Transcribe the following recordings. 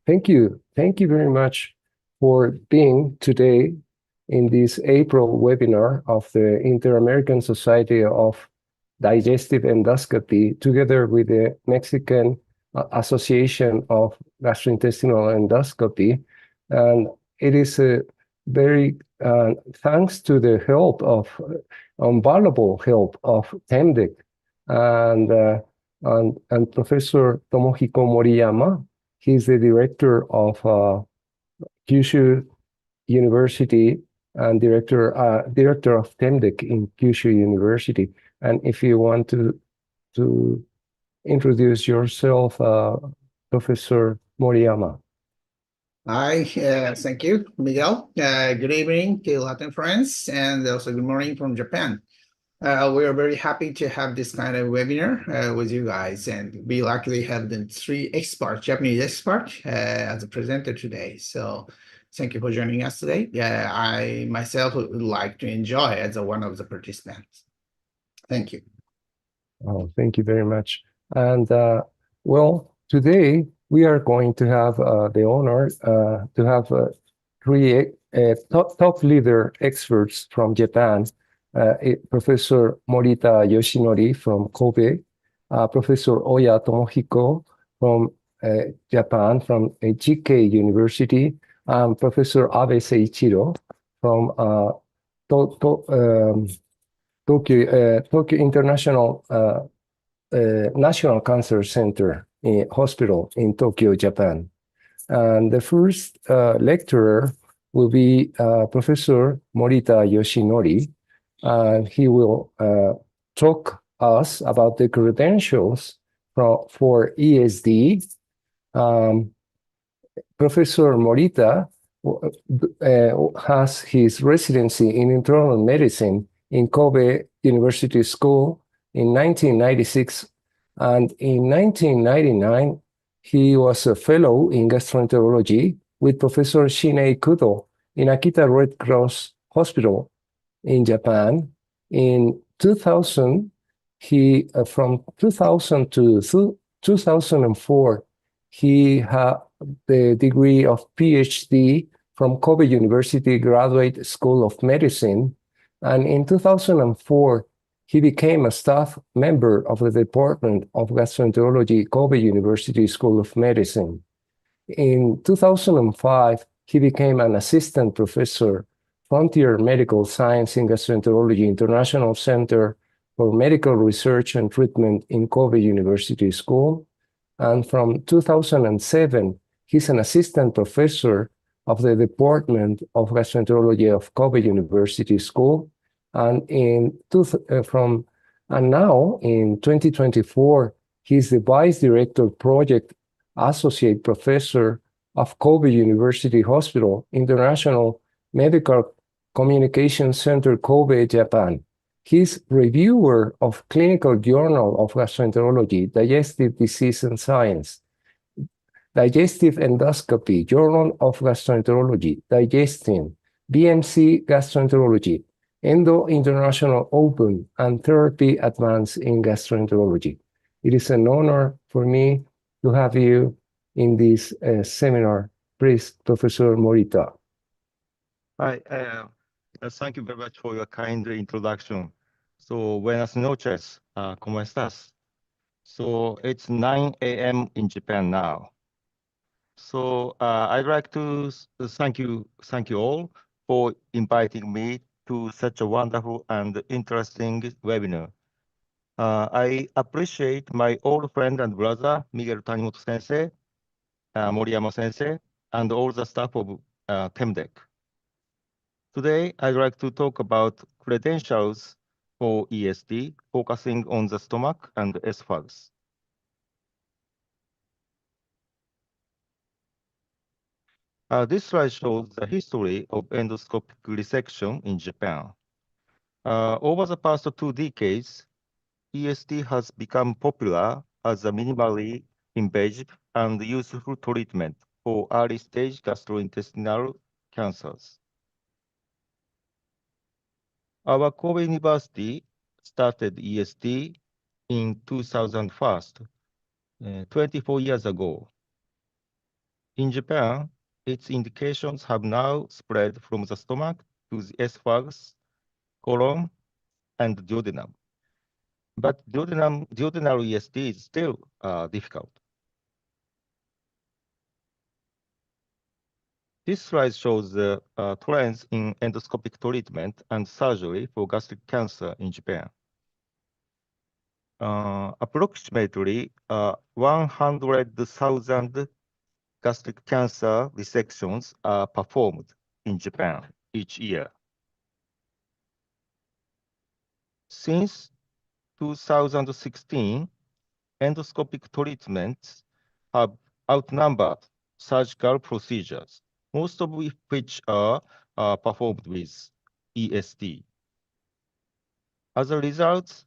Thank you. Thank you very much for being today in this April webinar of the Inter-American Society of Digestive Endoscopy, together with the Mexican Association of Gastrointestinal Endoscopy. And it is a very thanks to the help of invaluable help of TEMDEC and Professor Tomohiko Moriyama. He's the director of Kyushu University and director of TEMDEC in Kyushu University. And if you want to introduce yourself, Professor Moriyama. Hi, thank you, Miguel. Good evening to Latin friends, and also good morning from Japan. We are very happy to have this kind of webinar with you guys, and we luckily have the three experts, Japanese experts, as a presenter today. So thank you for joining us today. I myself would like to enjoy as one of the participants. Thank you. Oh, thank you very much. And well, today we are going to have the honor to have three top leader experts from Japan. Professor Morita Yoshinori from Kobe, Professor Oya Tomohiko from Japan, from GK University, Professor Abe Seiichiro from Tokyo International National Cancer Center Hospital in Tokyo, Japan. And the first lecturer will be Professor Morita Yoshinori. He will talk us about the credentials for ESD. Professor Morita has his residency in internal medicine in Kobe University School in 1996. And in 1999, he was a fellow in gastroenterology with Professor Shinei Kudo in Akita Red Cross Hospital in Japan. In 2000, from 2000 to 2004, he had the degree of PhD from Kobe University Graduate School of Medicine. And in 2004, he became a staff member of the Department of Gastroenterology, Kobe University School of Medicine. In 2005, he became an assistant professor, Frontier Medical Science in Gastroenterology International Center for Medical Research and Treatment in Kobe University School. And from 2007, he's an assistant professor of the Department of Gastroenterology of Kobe University School. And now in 2024, he's the Vice Director Project Associate Professor of Kobe University Hospital International Medical Communication Center, Kobe, Japan. He's reviewer of Clinical Journal of Gastroenterology, Digestive Disease and Science, Digestive Endoscopy, Journal of Gastroenterology, Digestion, BMC Gastroenterology, Endo International Open, and Therapy Advance in Gastroenterology. It is an honor for me to have you in this seminar. Please, Professor Morita. Hi, thank you very much for your kind introduction. So, buenas noches, ¿cómo estás? So, it's 9 a.m. in Japan now. So, I'd like to thank you all for inviting me to such a wonderful and interesting webinar. I appreciate my old friend and brother, Miguel Tanimoto Sensei, Moriyama Sensei, and all the staff of TEMDEC. Today, I'd like to talk about credentials for ESD, focusing on the stomach and esophagus. This slide shows the history of endoscopic resection in Japan. Over the past 2 decades, ESD has become popular as a minimally invasive and useful treatment for early-stage gastrointestinal cancers. Our Kobe University started ESD in 2001, 24 years ago. In Japan, its indications have now spread from the stomach to the esophagus, colon, and duodenum. But duodenal ESD is still difficult. This slide shows the trends in endoscopic treatment and surgery for gastric cancer in Japan. Approximately 100,000 gastric cancer resections are performed in Japan each year. Since 2016, endoscopic treatments have outnumbered surgical procedures, most of which are performed with ESD. As a result,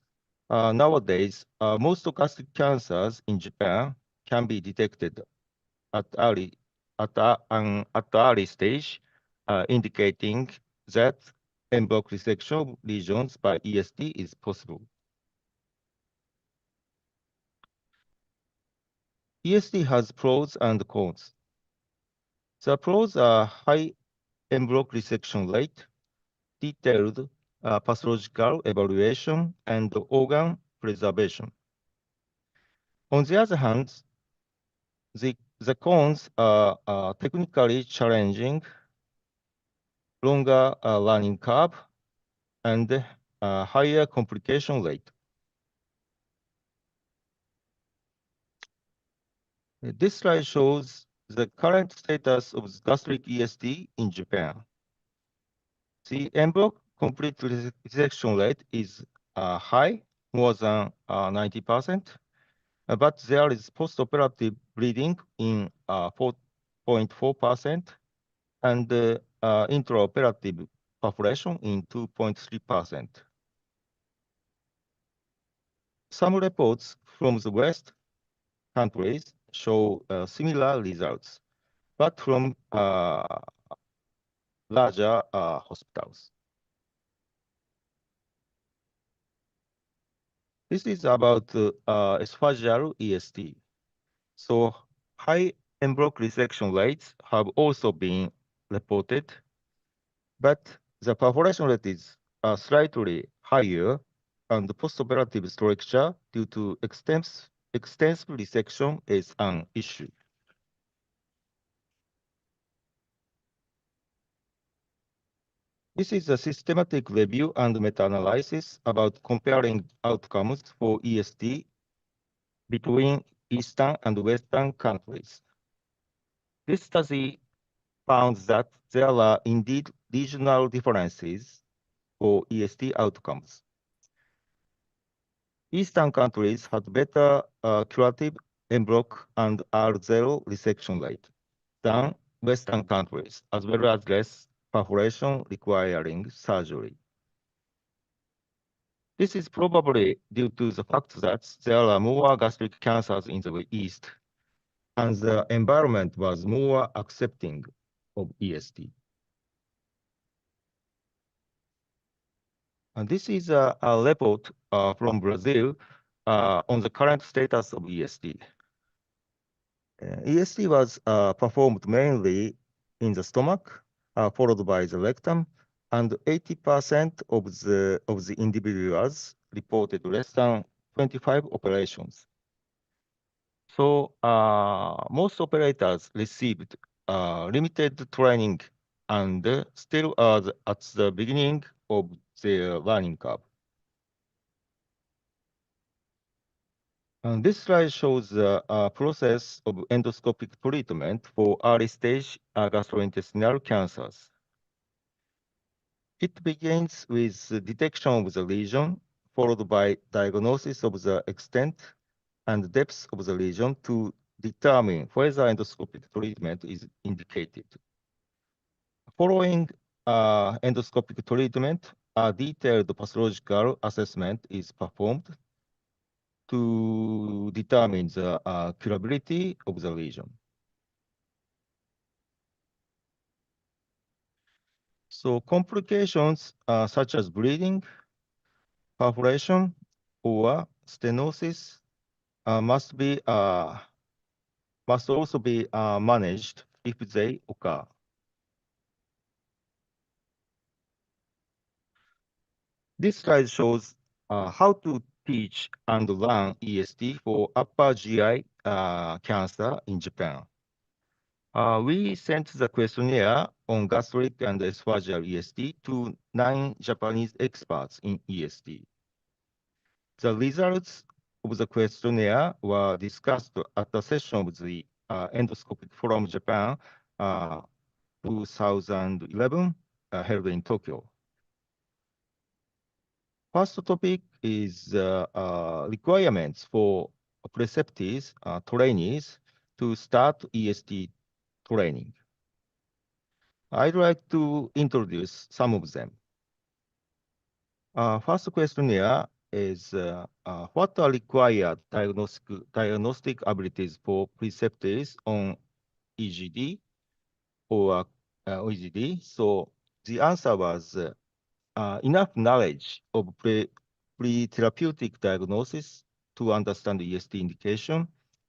nowadays, most gastric cancers in Japan can be detected at the early stage, indicating that en bloc resection of lesions by ESD is possible. ESD has pros and cons. The pros are high en bloc resection rate, detailed pathological evaluation, and organ preservation. On the other hand, the cons are technically challenging, longer learning curve, and higher complication rate. This slide shows the current status of gastric ESD in Japan. The en bloc complete resection rate is high, more than 90%, but there is postoperative bleeding in 4.4% and intraoperative perforation in 2.3%. Some reports from the West countries show similar results, but from larger hospitals. This is about esophageal ESD. So high en bloc resection rates have also been reported, but the perforation rate is slightly higher, and the postoperative structure due to extensive resection is an issue. This is a systematic review and meta-analysis about comparing outcomes for ESD between Eastern and Western countries. This study found that there are indeed regional differences for ESD outcomes. Eastern countries had better curative en bloc and R0 resection rate than Western countries, as well as less perforation requiring surgery. This is probably due to the fact that there are more gastric cancers in the East, and the environment was more accepting of ESD. And this is a report from Brazil on the current status of ESD. ESD was performed mainly in the stomach, followed by the rectum, and 80% of the individuals reported less than 25 operations. So most operators received limited training and still are at the beginning of their learning curve. And this slide shows the process of endoscopic treatment for early stage gastrointestinal cancers. It begins with the detection of the lesion, followed by diagnosis of the extent and depth of the lesion to determine whether endoscopic treatment is indicated. Following endoscopic treatment, a detailed pathological assessment is performed to determine the curability of the lesion. So complications such as bleeding, perforation, or stenosis must be must also be managed if they occur. This slide shows how to teach and learn EST for upper GI cancer in Japan. We sent the questionnaire on gastric and esophageal EST to 9 Japanese experts in EST. The results of the questionnaire were discussed at the session of the endoscopic from Japan 2011 held in Tokyo. First topic is requirements for preceptors, trainees to start EST training. I'd like to introduce some of them. First questionnaire is what are required diagnostic abilities for preceptors on EGD or EGD? So the answer was enough knowledge of pre-therapeutic diagnosis to understand EST indication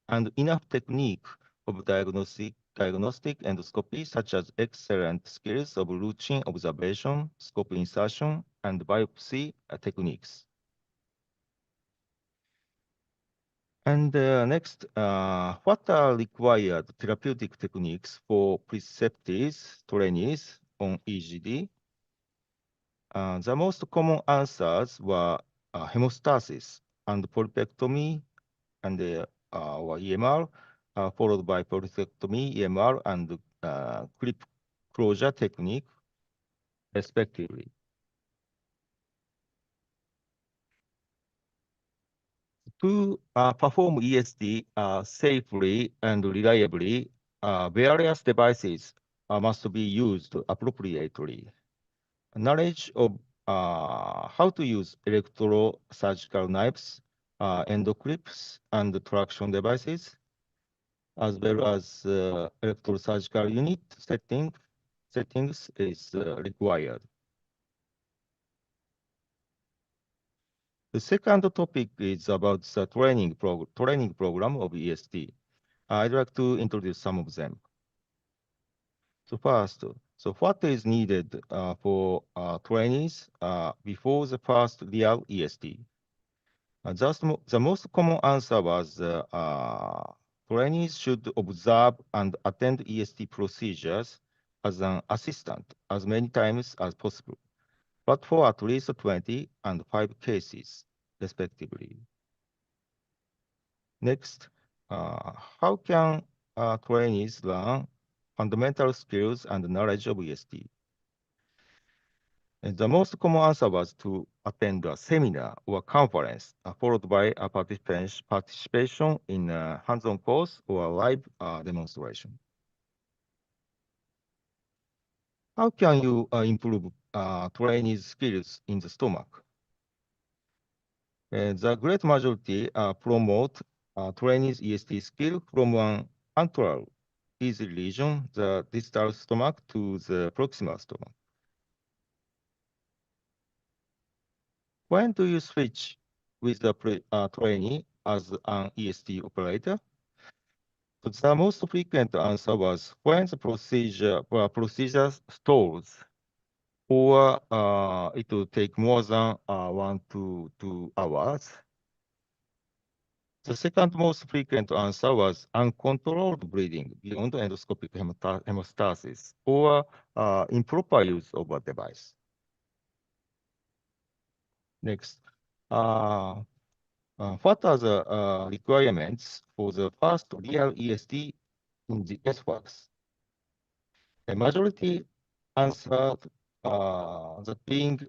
and enough technique of diagnostic endoscopy, such as excellent skills of routine observation, scope insertion, and biopsy techniques. And next, what are required therapeutic techniques for preceptors, trainees on EGD? The most common answers were hemostasis and polypectomy and or EMR, followed by polypectomy, EMR, and clip closure technique, respectively. To perform ESD safely and reliably, various devices must be used appropriately. Knowledge of how to use electrosurgical knives, endoclips, and traction devices, as well as electrosurgical unit settings is required. The second topic is about the training program of EST. I'd like to introduce some of them. So first, what is needed for trainees before the first real EST? The most common answer was trainees should observe and attend EST procedures as an assistant as many times as possible, but for at least 20 and 5 cases, respectively. Next, how can trainees learn fundamental skills and knowledge of EST? And the most common answer was to attend a seminar or conference, followed by a participation in a hands-on course or a live demonstration. How can you improve trainees' skills in the stomach? The great majority promote trainees' EST skill from an antral easy region, the distal stomach, to the proximal stomach. When do you switch with the trainee as an EST operator? The most frequent answer was when the procedure stalls, or it will take more than 1 to 2 hours. The second most frequent answer was uncontrolled bleeding beyond endoscopic hemostasis, or improper use of a device. Next, what are the requirements for the first real EST in the SWACs? A majority answered that being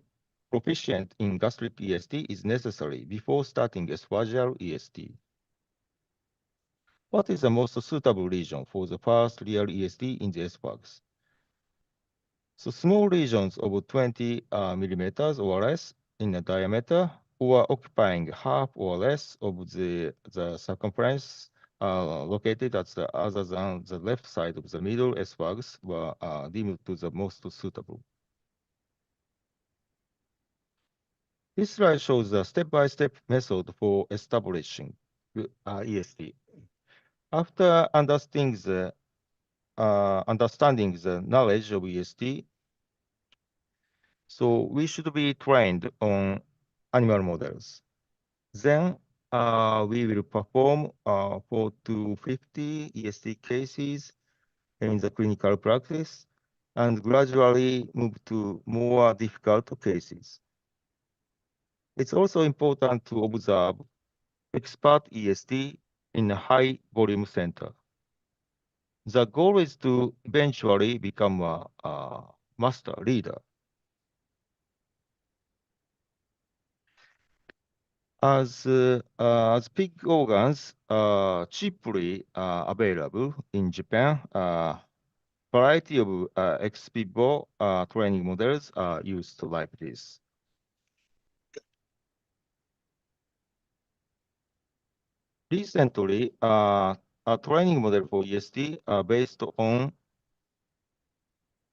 proficient in gastric EST is necessary before starting esophageal EST. What is the most suitable region for the first real EST in the SWACs? So small regions of 20 millimeters or less in diameter, or occupying half or less of the circumference located at the other than the left side of the middle SWAGs were deemed to the most suitable. This slide shows a step-by-step method for establishing EST. After understanding the knowledge of EST, so we should be trained on animal models. Then we will perform 4 to 50 EST cases in the clinical practice and gradually move to more difficult cases. It's also important to observe expert EST in a high volume center. The goal is to eventually become a master leader. As pig organs are cheaply available in Japan, variety of ex vivo training models are used like this. Recently, a training model for EST based on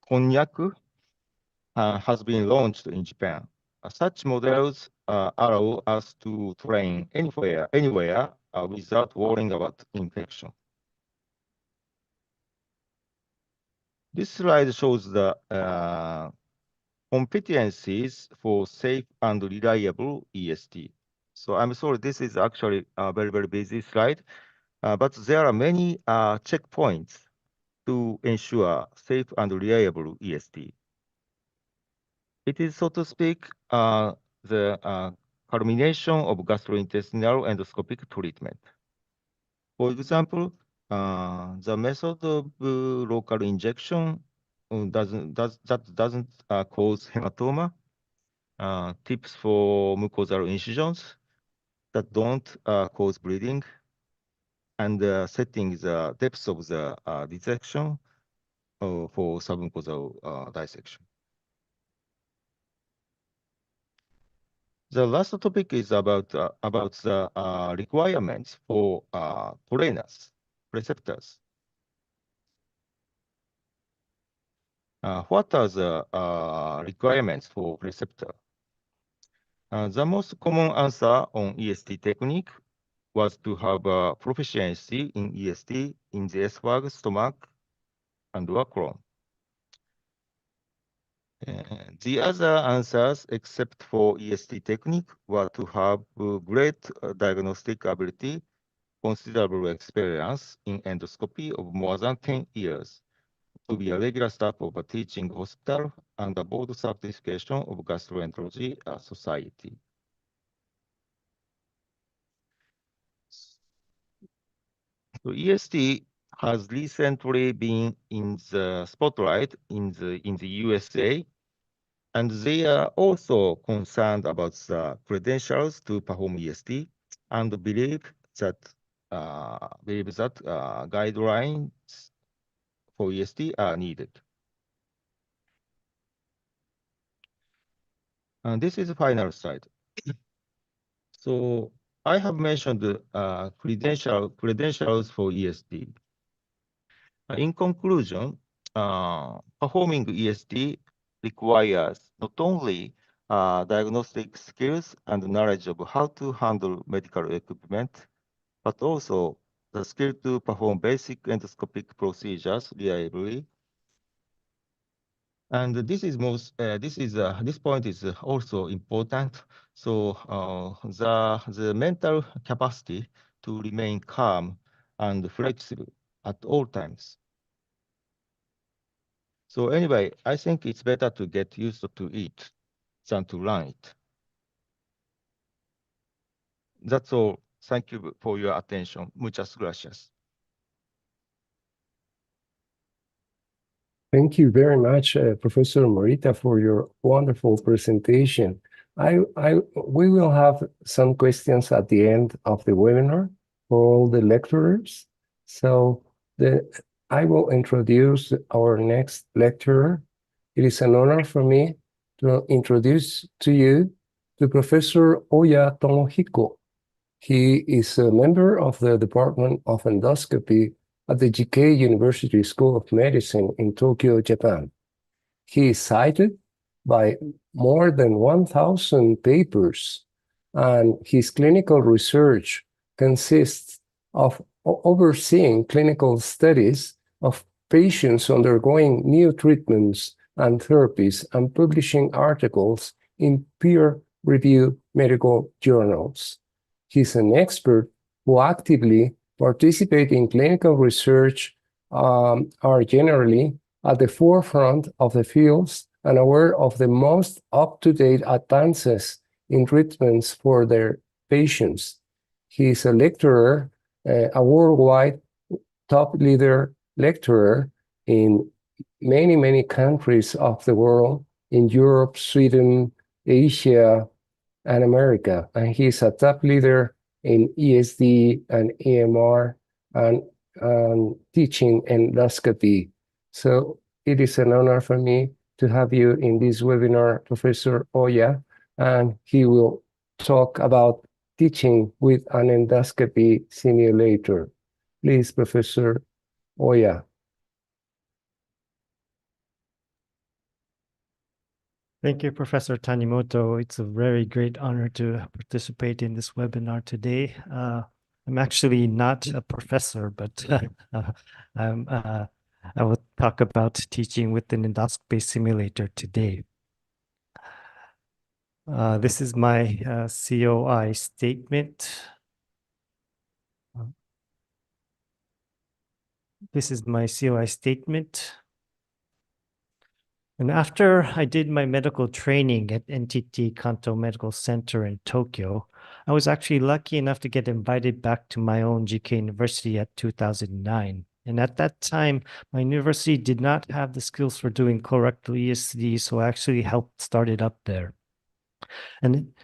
cognac has been launched in Japan. Such models allow us to train anywhere without worrying about infection. This slide shows the competencies for safe and reliable EST. So I'm sorry, this is actually a very, very busy slide, but there are many checkpoints to ensure safe and reliable EST. It is, so to speak, the culmination of gastrointestinal endoscopic treatment. For example, the method of local injection doesn't cause hematoma. Tips for mucosal incisions that don't cause bleeding, and setting the depth of the dissection for submucosal dissection. The last topic is about the requirements for trainers, preceptors. What are the requirements for preceptor? The most common answer on EST technique was to have proficiency in EST in the esophagus, stomach, and colon. The other answers, except for EST technique, were to have great diagnostic ability, considerable experience in endoscopy of more than 10 years, to be a regular staff of a teaching hospital, and a board certification of gastroenterology society. So EST has recently been in the spotlight in the USA, and they are also concerned about the credentials to perform EST and believe that guidelines for EST are needed. And this is the final slide. So I have mentioned credentials for EST. In conclusion, performing EST requires not only diagnostic skills and knowledge of how to handle medical equipment, but also the skill to perform basic endoscopic procedures reliably. And this point is also important. So the mental capacity to remain calm and flexible at all times. So anyway, I think it's better to get used to it than to learn it. That's all. Thank you for your attention. Muchas gracias. Thank you very much, Professor Morita, for your wonderful presentation. We will have some questions at the end of the webinar for all the lecturers. So I will introduce our next lecturer. It is an honor for me to introduce to you to Professor Oya Tomohiko. He is a member of the Department of Endoscopy at the GK University School of Medicine in Tokyo, Japan. He is cited by more than 1,000 papers, and his clinical research consists of overseeing clinical studies of patients undergoing new treatments and therapies and publishing articles in peer-reviewed medical journals. He's an expert who actively participate in clinical research, are generally at the forefront of the fields and aware of the most up-to-date advances in treatments for their patients. He is a lecturer, a worldwide top leader lecturer in many, many countries of the world, in Europe, Sweden, Asia, and America. And he's a top leader in ESD and EMR and teaching endoscopy. So it is an honor for me to have you in this webinar, Professor Oya, and he will talk about teaching with an endoscopy simulator. Please, Professor Oya. Thank you, Professor Tanimoto. It's a very great honor to participate in this webinar today. I'm actually not a professor, but I will talk about teaching with an endoscopy simulator today. This is my COI statement. This is my COI statement. And after I did my medical training at NTT Kanto Medical Center in Tokyo, I was actually lucky enough to get invited back to my own GK University at 2009. And at that time, my university did not have the skills for doing colorectal ESD, so I actually helped start it up there. And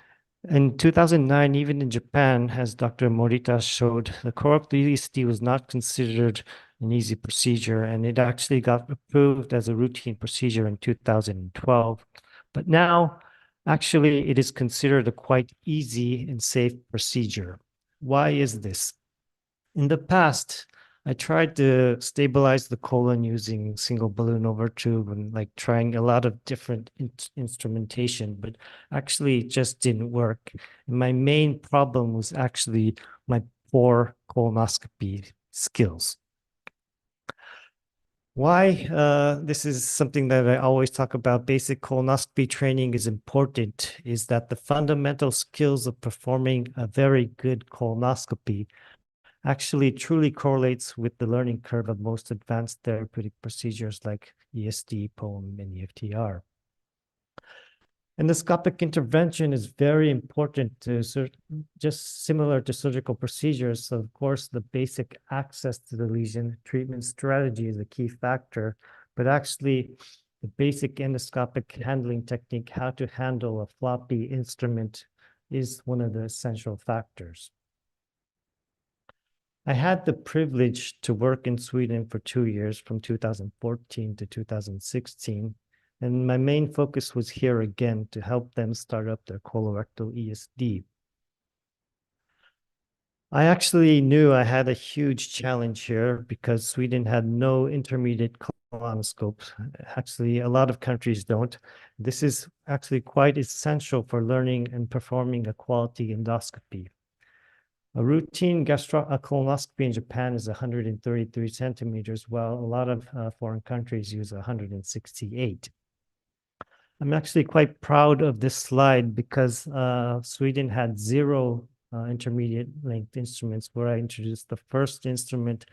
in 2009, even in Japan, as Dr. Morita showed, the colorectal ESD was not considered an easy procedure, and it actually got approved as a routine procedure in 2012. But now, actually, it is considered a quite easy and safe procedure. Why is this? In the past, I tried to stabilize the colon using single balloon over tube and like trying a lot of different instrumentation, but actually it just didn't work. And my main problem was actually my poor colonoscopy skills. Why this is something that I always talk about, basic colonoscopy training is important, is that the fundamental skills of performing a very good colonoscopy actually truly correlates with the learning curve of most advanced therapeutic procedures like ESD, POEM, and EFTR. Endoscopic intervention is very important to just similar to surgical procedures. So of course, the basic access to the lesion treatment strategy is a key factor, but actually the basic endoscopic handling technique, how to handle a floppy instrument, is one of the essential factors. I had the privilege to work in Sweden for 2 years, from 2014 to 2016. And my main focus was here again to help them start up their colorectal ESD. I actually knew I had a huge challenge here because Sweden had no intermediate colonoscopes. Actually, a lot of countries don't. This is actually quite essential for learning and performing a quality endoscopy. A routine colonoscopy in Japan is 133 centimeters, while a lot of foreign countries use 168. I'm actually quite proud of this slide because Sweden had 0 intermediate length instruments, where I introduced the first instrument,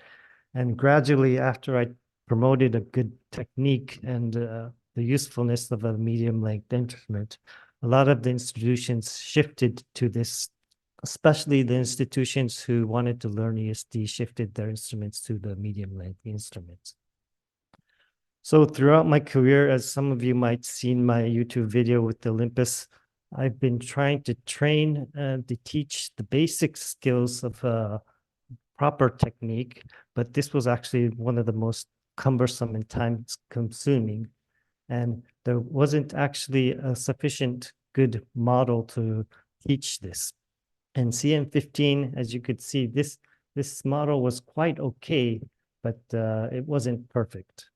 and gradually after I promoted a good technique and the usefulness of a medium length instrument, a lot of the institutions shifted to this. Especially the institutions who wanted to learn ESD shifted their instruments to the medium length instruments. So throughout my career, as some of you might see in my YouTube video with Olympus, I've been trying to train and to teach the basic skills of proper technique, but this was actually one of the most cumbersome and time consuming. And there wasn't actually a sufficient good model to teach this. And CM15, as you could see, this model was quite okay, but it wasn't perfect.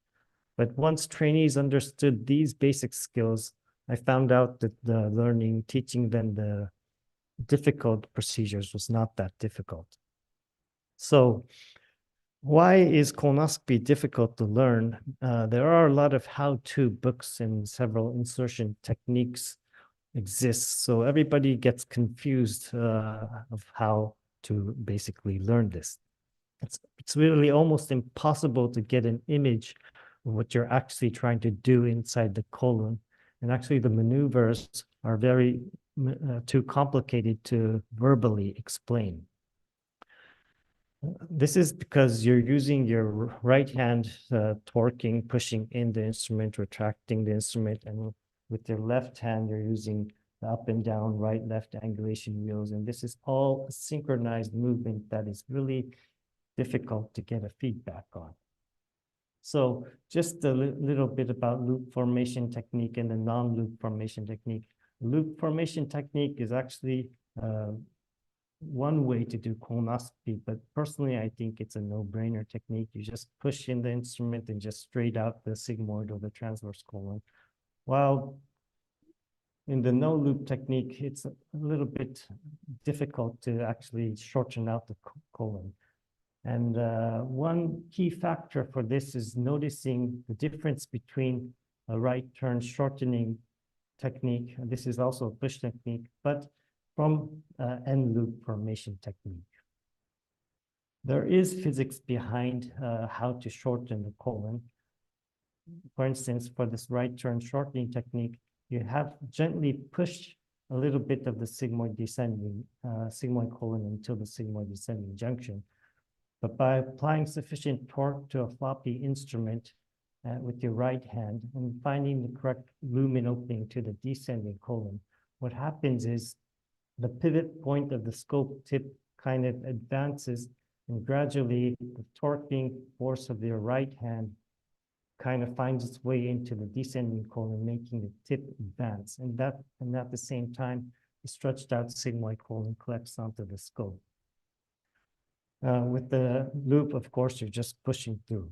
But once trainees understood these basic skills, I found out that teaching them the difficult procedures was not that difficult. So why is colonoscopy difficult to learn? There are a lot of how-to books and several insertion techniques exist. So everybody gets confused of how to basically learn this. It's really almost impossible to get an image of what you're actually trying to do inside the colon. And actually the maneuvers are very too complicated to verbally explain. This is because you're using your right hand torquing, pushing in the instrument, retracting the instrument, and with your left hand, you're using the up and down, right, left angulation wheels. And this is all a synchronized movement that is really difficult to get a feedback on. So just a little bit about loop formation technique and the non-loop formation technique. Loop formation technique is actually one way to do colonoscopy, but personally, I think it's a no-brainer technique. You just push in the instrument and just straight out the sigmoid or the transverse colon. While in the no-loop technique, it's a little bit difficult to actually shorten out the colon. And one key factor for this is noticing the difference between a right turn shortening technique, and this is also a push technique, but from end loop formation technique. There is physics behind how to shorten the colon. For instance, for this right turn shortening technique, you have gently push a little bit of the sigmoid descending, sigmoid colon until the sigmoid descending junction. But by applying sufficient torque to a floppy instrument with your right hand and finding the correct lumen opening to the descending colon, what happens is the pivot point of the scope tip kind of advances, and gradually the torquing force of your right hand kind of finds its way into the descending colon, making the tip advance. And at the same time, the stretched out sigmoid colon collects onto the scope. With the loop, of course, you're just pushing through.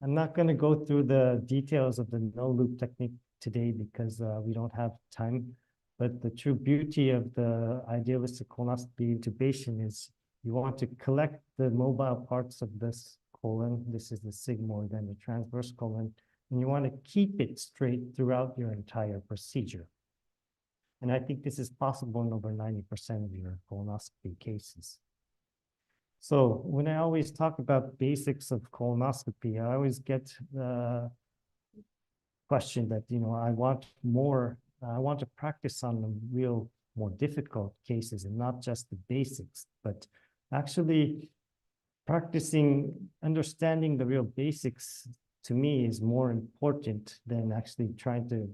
I'm not going to go through the details of the no loop technique today because we don't have time. But the true beauty of the idealistic colonoscopy intubation is you want to collect the mobile parts of this colon. This is the sigmoid and the transverse colon, and you want to keep it straight throughout your entire procedure. And I think this is possible in over 90% of your colonoscopy cases. So when I always talk about basics of colonoscopy, I always get the question that, I want to practice on the real more difficult cases and not just the basics, but actually understanding the real basics to me is more important than actually trying to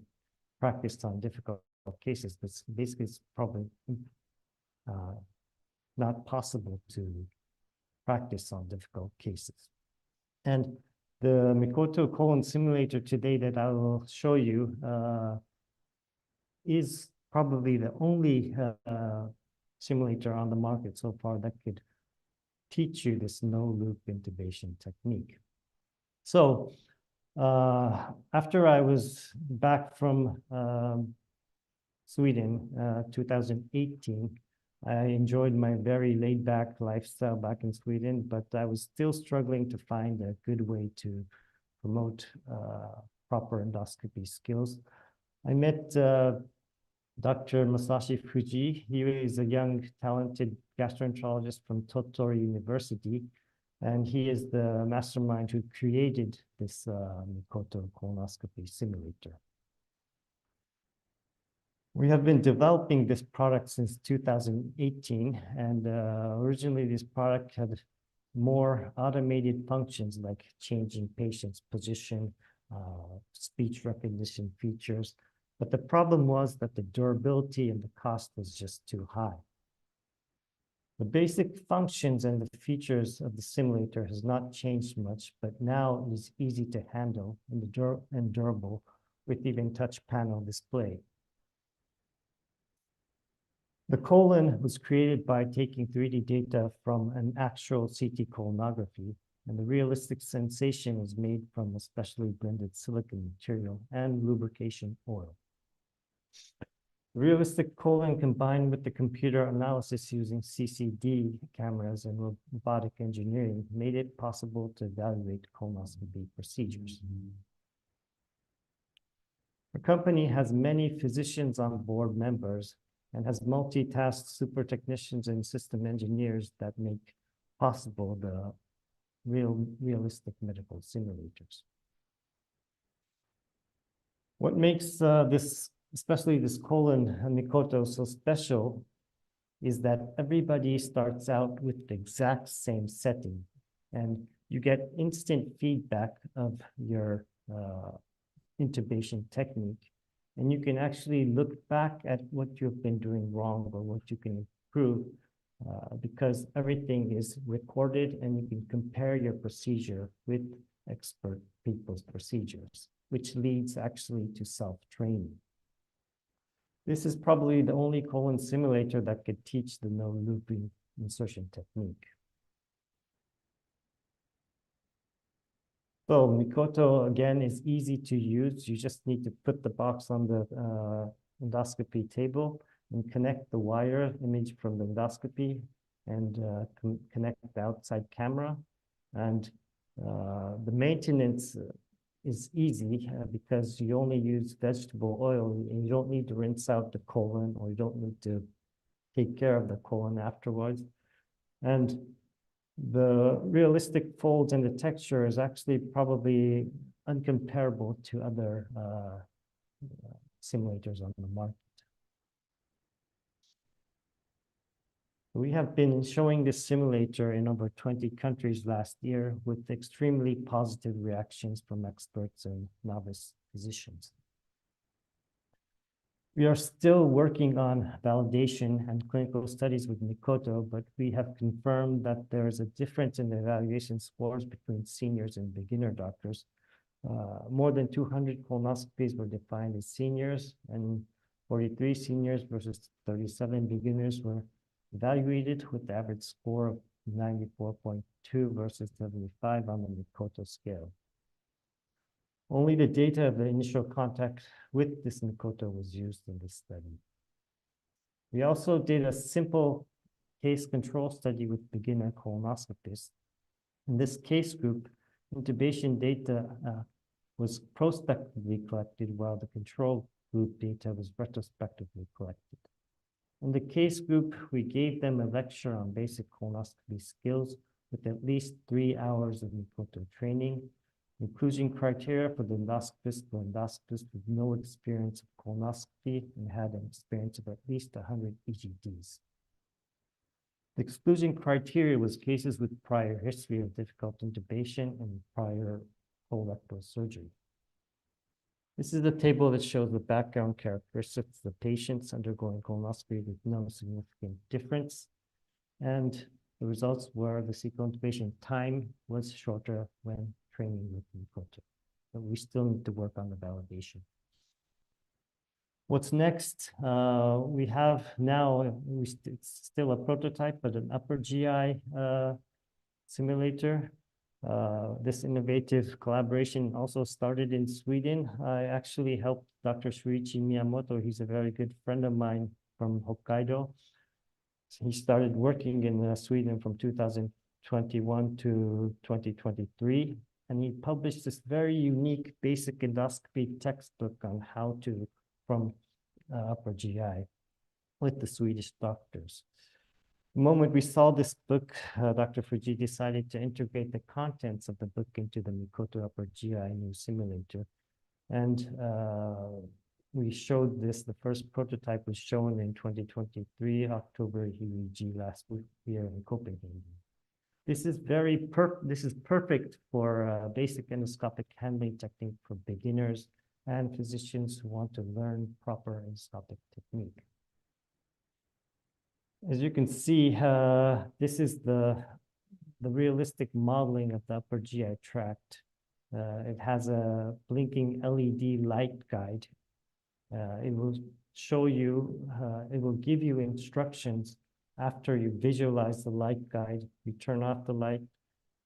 practice on difficult cases. But basically it's probably not possible to practice on difficult cases. And the Mikoto colon simulator today that I will show you is probably the only simulator on the market so far that could teach you this no-loop intubation technique. So after I was back from Sweden, 2018, I enjoyed my very laid-back lifestyle back in Sweden, but I was still struggling to find a good way to promote proper endoscopy skills. I met Dr. Masashi Fuji. He is a young, talented gastroenterologist from Tottori University, and he is the mastermind who created this Mikoto colonoscopy simulator. We have been developing this product since 2018, and originally this product had more automated functions like changing patient's position, speech recognition features. But the problem was that the durability and the cost was just too high. The basic functions and the features of the simulator has not changed much, but now it is easy to handle and durable with even touch panel display. The colon was created by taking 3D data from an actual CT colonography, and the realistic sensation is made from a specially blended silicone material and lubrication oil. Realistic colon combined with the computer analysis using CCD cameras and robotic engineering made it possible to evaluate colonoscopy procedures. The company has many physicians on board members and has multitasked super technicians and system engineers that make possible the realistic medical simulators. What makes especially this colon Mikoto so special is that everybody starts out with the exact same setting, and you get instant feedback of your intubation technique, and you can actually look back at what you've been doing wrong or what you can improve because everything is recorded and you can compare your procedure with expert people's procedures, which leads actually to self-training. This is probably the only colon simulator that could teach the no looping insertion technique. So Mikoto, again, is easy to use. You just need to put the box on the endoscopy table and connect the wire image from the endoscopy and connect the outside camera. And the maintenance is easy because you only use vegetable oil and you don't need to rinse out the colon, or you don't need to take care of the colon afterwards. And the realistic folds and the texture is actually probably uncomparable to other simulators on the market. We have been showing this simulator in over 20 countries last year with extremely positive reactions from experts and novice physicians. We are still working on validation and clinical studies with Mikoto, but we have confirmed that there is a difference in the evaluation scores between seniors and beginner doctors. More than 200 colonoscopies were defined as seniors, and 43 seniors versus 37 beginners were evaluated with the average score of 94.2 versus 75 on the Mikoto scale. Only the data of the initial contact with this Mikoto was used in this study. We also did a simple case control study with beginner colonoscopists. In this case group, intubation data was prospectively collected, while the control group data was retrospectively collected. In the case group, we gave them a lecture on basic colonoscopy skills with at least 3 hours of Mikoto training. Inclusion criteria for the endoscopist were endoscopists with no experience of colonoscopy and had an experience of at least 100 EGDs. The exclusion criteria was cases with prior history of difficult intubation and prior colorectal surgery. This is the table that shows the background characteristics of the patients undergoing colonoscopy with no significant difference. And the results were the cecal intubation time was shorter when training with Mikoto, but we still need to work on the validation. What's next? We have now, it's still a prototype, but an upper GI simulator. This innovative collaboration also started in Sweden. I actually helped Dr. Shuichi Miyamoto. He's a very good friend of mine from Hokkaido. So he started working in Sweden from 2021 to 2023. And he published this very unique basic endoscopy textbook on how to, from upper GI with the Swedish doctors. The moment we saw this book, Dr. Fuji decided to integrate the contents of the book into the Mikoto upper GI new simulator. And we showed this, the first prototype was shown in 2023, October HEG last week here in Copenhagen. This is perfect for basic endoscopic handling technique for beginners and physicians who want to learn proper endoscopic technique. As you can see, this is the realistic modeling of the upper GI tract. It has a blinking LED light guide. It will show you, it will give you instructions after you visualize the light guide. You turn off the light,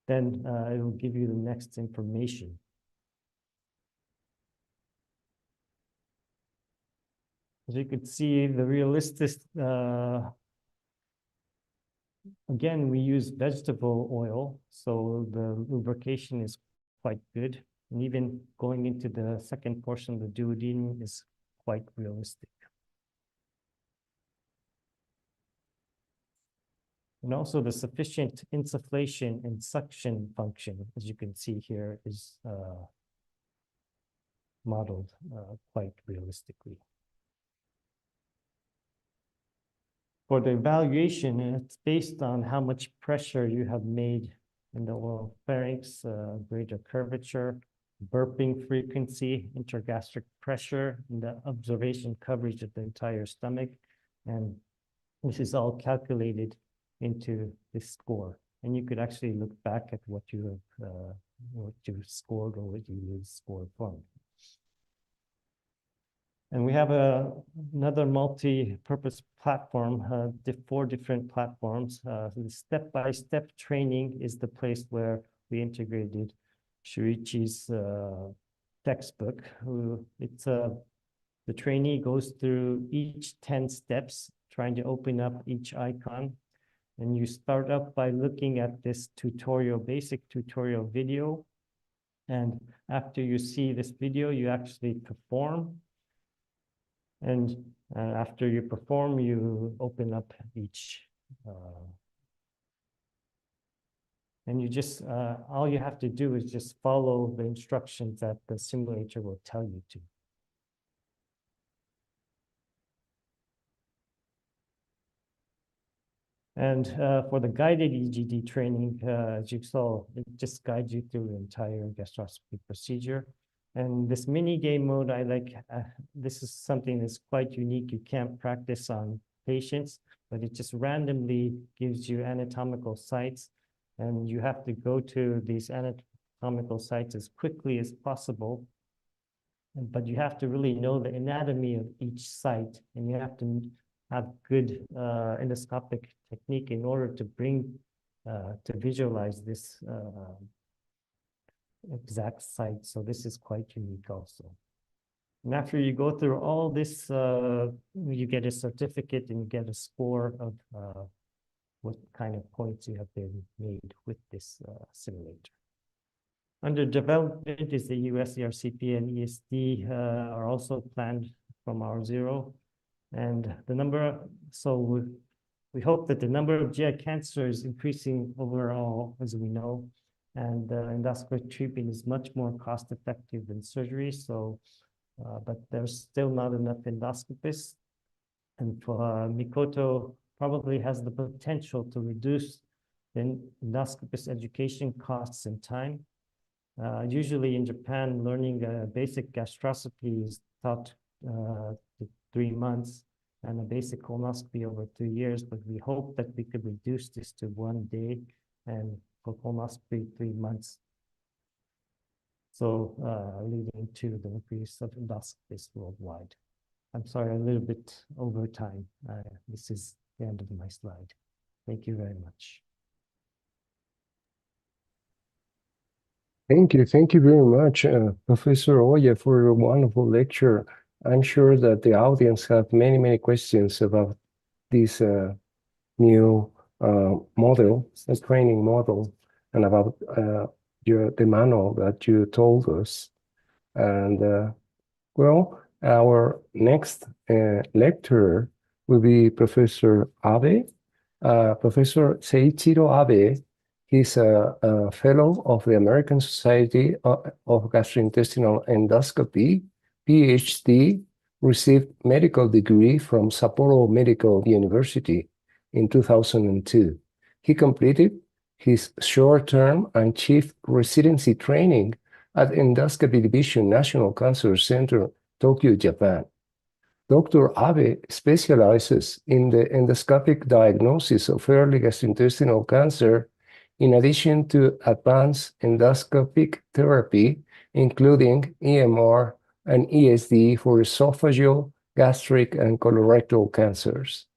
then it will give you the next information. As you can see, the realistic, again, we use vegetable oil, so the lubrication is quite good. And even going into the second portion, the duodenum is quite realistic. And also the sufficient insufflation and suction function, as you can see here, is modeled quite realistically. For the evaluation, it's based on how much pressure you have made in the oral pharynx, greater curvature, burping frequency, intergastric pressure, and the observation coverage of the entire stomach. And this is all calculated into this score. And you could actually look back at what you scored or what you scored from. And we have another multi-purpose platform, 4 different platforms. The step-by-step training is the place where we integrated Shuichi's textbook. The trainee goes through each 10 steps, trying to open up each icon. And you start up by looking at this basic tutorial video. And after you see this video, you actually perform. And after you perform, you open up each. And you just, all you have to do is just follow the instructions that the simulator will tell you to. And for the guided EGD training, as you saw, it just guides you through the entire gastroscopy procedure. And this mini game mode, I like, this is something that's quite unique. You can't practice on patients, but it just randomly gives you anatomical sites. And you have to go to these anatomical sites as quickly as possible. But you have to really know the anatomy of each site, and you have to have good endoscopic technique in order to to visualize this exact site. So this is quite unique also. And after you go through all this, you get a certificate and you get a score of what kind of points you have been made with this simulator. Under development is the US ERCP and ESD are also planned from R0. And the number, so we hope that the number of GI cancer is increasing overall, as we know, and endoscopic treatment is much more cost effective than surgery. So, but there's still not enough endoscopists. And for Mikoto probably has the potential to reduce the endoscopist education costs and time. Usually in Japan, learning basic gastroscopy is taught 3 months and a basic colonoscopy over 2 years, but we hope that we could reduce this to 1 day and for colonoscopy 3 months. So leading to the increase of endoscopists worldwide. I'm sorry, a little bit over time. This is the end of my slide. Thank you very much. Thank you very much, Professor Oya, for your wonderful lecture. I'm sure that the audience have many questions about this new model, the training model, and about the manual that you told us. And well, our next lecturer will be Professor Abe, Professor Seiichiro Abe. He's a fellow of the American Society of Gastrointestinal Endoscopy, PhD, received medical degree from Sapporo Medical University in 2002. He completed his short-term and chief residency training at Endoscopy Division National Cancer Center, Tokyo, Japan. Dr. Abe specializes in the endoscopic diagnosis of early gastrointestinal cancer, in addition to advanced endoscopic therapy, including EMR and ESD for esophageal, gastric, and colorectal cancers.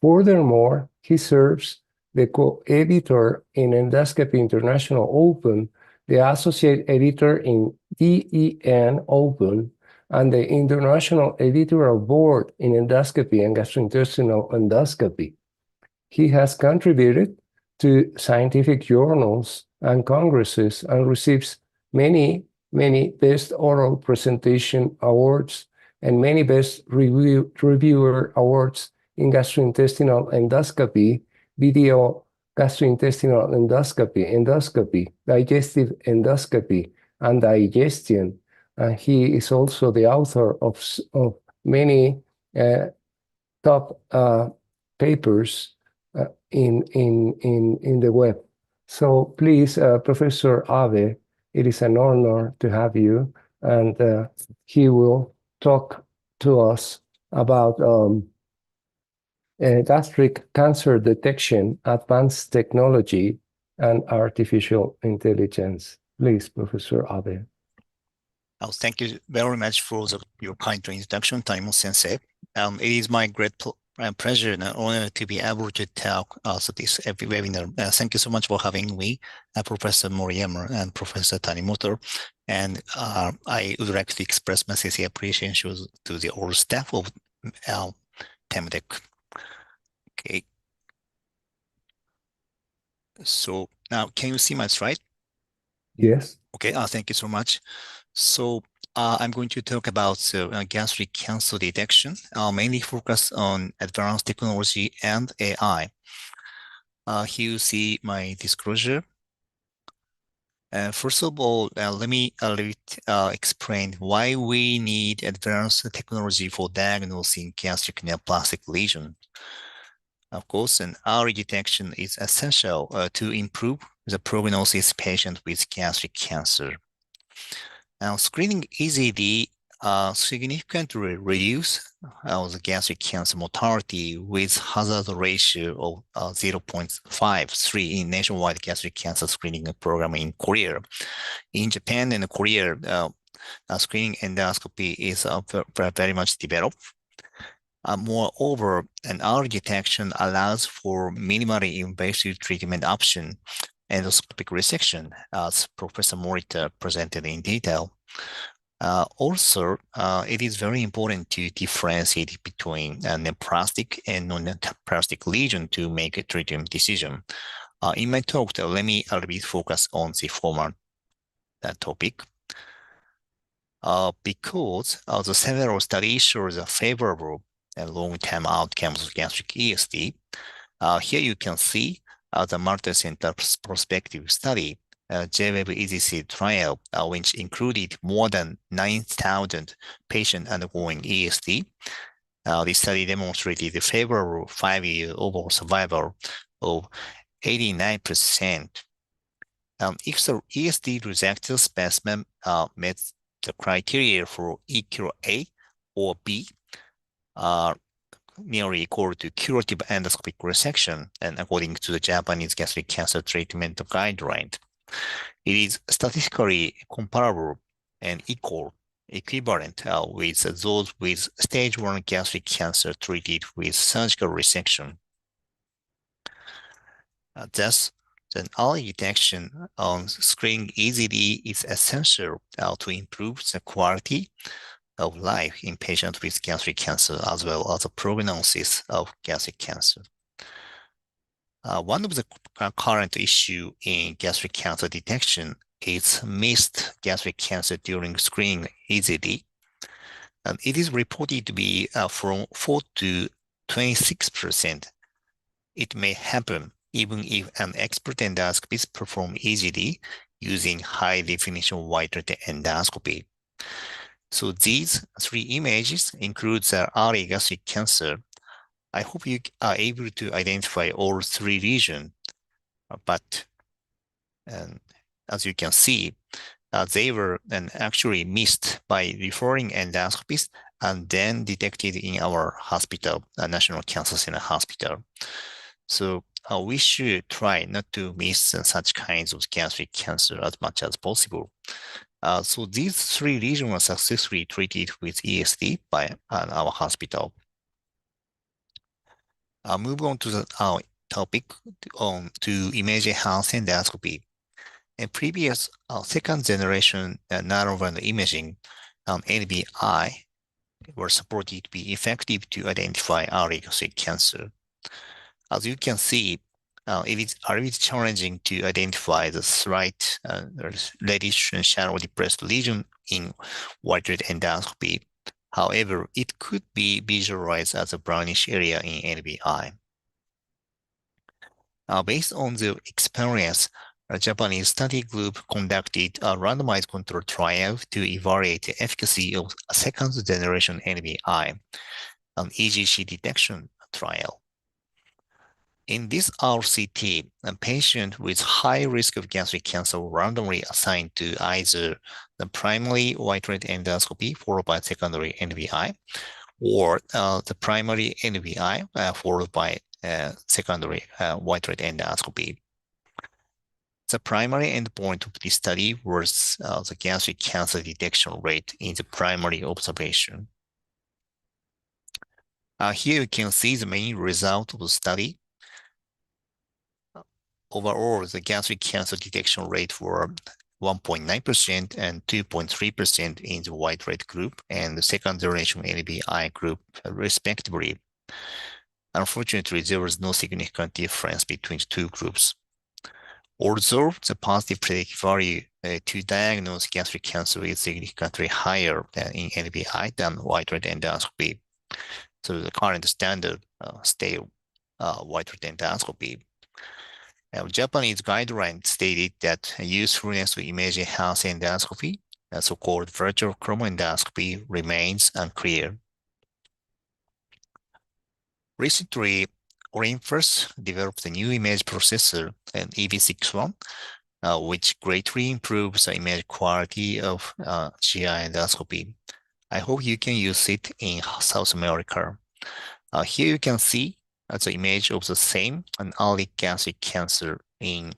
Furthermore, he serves the co-editor in Endoscopy International Open, the associate editor in DEN Open, and the International Editorial Board in Endoscopy and Gastrointestinal Endoscopy. He has contributed to scientific journals and congresses and receives many Best Oral Presentation Awards and many Best Reviewer Awards in gastrointestinal endoscopy, video gastrointestinal endoscopy, digestive endoscopy, and digestion. And he is also the author of many top papers in the web. So please, Professor Abe, it is an honor to have you, and he will talk to us about gastric cancer detection, advanced technology, and artificial intelligence. Please, Professor Abe. Oh, thank you very much for your kind introduction, Tanimo Sensei. It is my great pleasure and honor to be able to talk also this every webinar. Thank you so much for having me, Professor Moriyama and Professor Tanimoto. And I would like to express my sincere appreciation to the all staff of TEMDEC. Okay. So now, can you see my slide? Yes. Okay. Thank you so much. So I'm going to talk about gastric cancer detection, mainly focus on advanced technology and AI. Here you see my disclosure. First of all, let me explain why we need advanced technology for diagnosing gastric neoplastic lesion. Of course, an early detection is essential to improve the prognosis patient with gastric cancer. Now, screening EZD significantly reduce the gastric cancer mortality with hazard ratio of 0.53 in nationwide gastric cancer screening program in Korea. In Japan and Korea, screening endoscopy is very much developed. Moreover, an early detection allows for minimally invasive treatment option, endoscopic resection, as Professor Morita presented in detail. Also, it is very important to differentiate between neoplastic and non-neoplastic lesion to make a treatment decision. In my talk, let me a little bit focus on the former topic. Because the several studies show the favorable and long-term outcomes of gastric ESD. Here you can see the multi-center prospective study, JWeb EZC trial, which included more than 9,000 patients undergoing ESD. This study demonstrated the favorable 5-year overall survival of 89%. If the ESD resected specimen met the criteria for EQA or B, nearly equal to curative endoscopic resection, and according to the Japanese gastric cancer treatment guideline, it is statistically comparable and equivalent with those with stage 1 gastric cancer treated with surgical resection. Thus, the early detection on screening EZD is essential to improve the quality of life in patients with gastric cancer, as well as the prognosis of gastric cancer. One of the current issues in gastric cancer detection is missed gastric cancer during screening EZD. And it is reported to be from 4 to 26%. It may happen even if an expert endoscopist performs EZD using high-definition white endoscopy. So these 3 images include the early gastric cancer. I hope you are able to identify all 3 regions, but as you can see, they were actually missed by referring endoscopists and then detected in our hospital, National Cancer Center Hospital. So we should try not to miss such kinds of gastric cancer as much as possible. So these 3 regions were successfully treated with ESD by our hospital. I'll move on to our topic to image-enhanced endoscopy. In previous second-generation narrowband imaging NBI were supported to be effective to identify early gastric cancer. As you can see, it is a little bit challenging to identify the slight reddish and shallow depressed lesion in white-red endoscopy. However, it could be visualized as a brownish area in NBI. Based on the experience, a Japanese study group conducted a randomized control trial to evaluate the efficacy of a second-generation NBI, an EGC detection trial. In this RCT, a patient with high risk of gastric cancer were randomly assigned to either the primary white-red endoscopy followed by secondary NBI, or the primary NBI followed by secondary white-red endoscopy. The primary endpoint of this study was the gastric cancer detection rate in the primary observation. Here you can see the main result of the study. Overall, the gastric cancer detection rate were 1.9% and 2.3% in the white-red group and the second-generation NBI group, respectively. Unfortunately, there was no significant difference between the two groups. Although the positive predictive value to diagnose gastric cancer is significantly higher in NBI than white-red endoscopy, so the current standard still white-red endoscopy. Japanese guidelines stated that usefulness of image enhanced endoscopy, so-called virtual chromendoscopy, remains unclear. Recently, Olympus developed a new image processor, an EV61, which greatly improves the image quality of GI endoscopy. I hope you can use it in South America. Here you can see the image of the same early gastric cancer in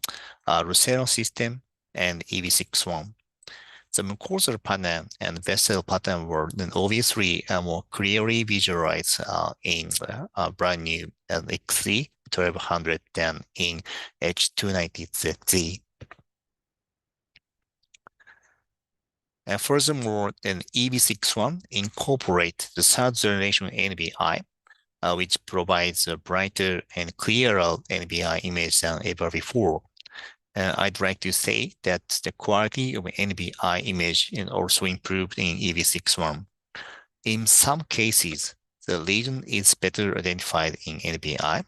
Realizado system and EV61. The mucosal pattern and vessel pattern were then obviously more clearly visualized in brand new XC 1200 than in H290ZZ. And furthermore, an EV61 incorporates the third generation NBI, which provides a brighter and clearer NBI image than ever before. I'd like to say that the quality of NBI image is also improved in EV61. In some cases, the lesion is better identified in NBI.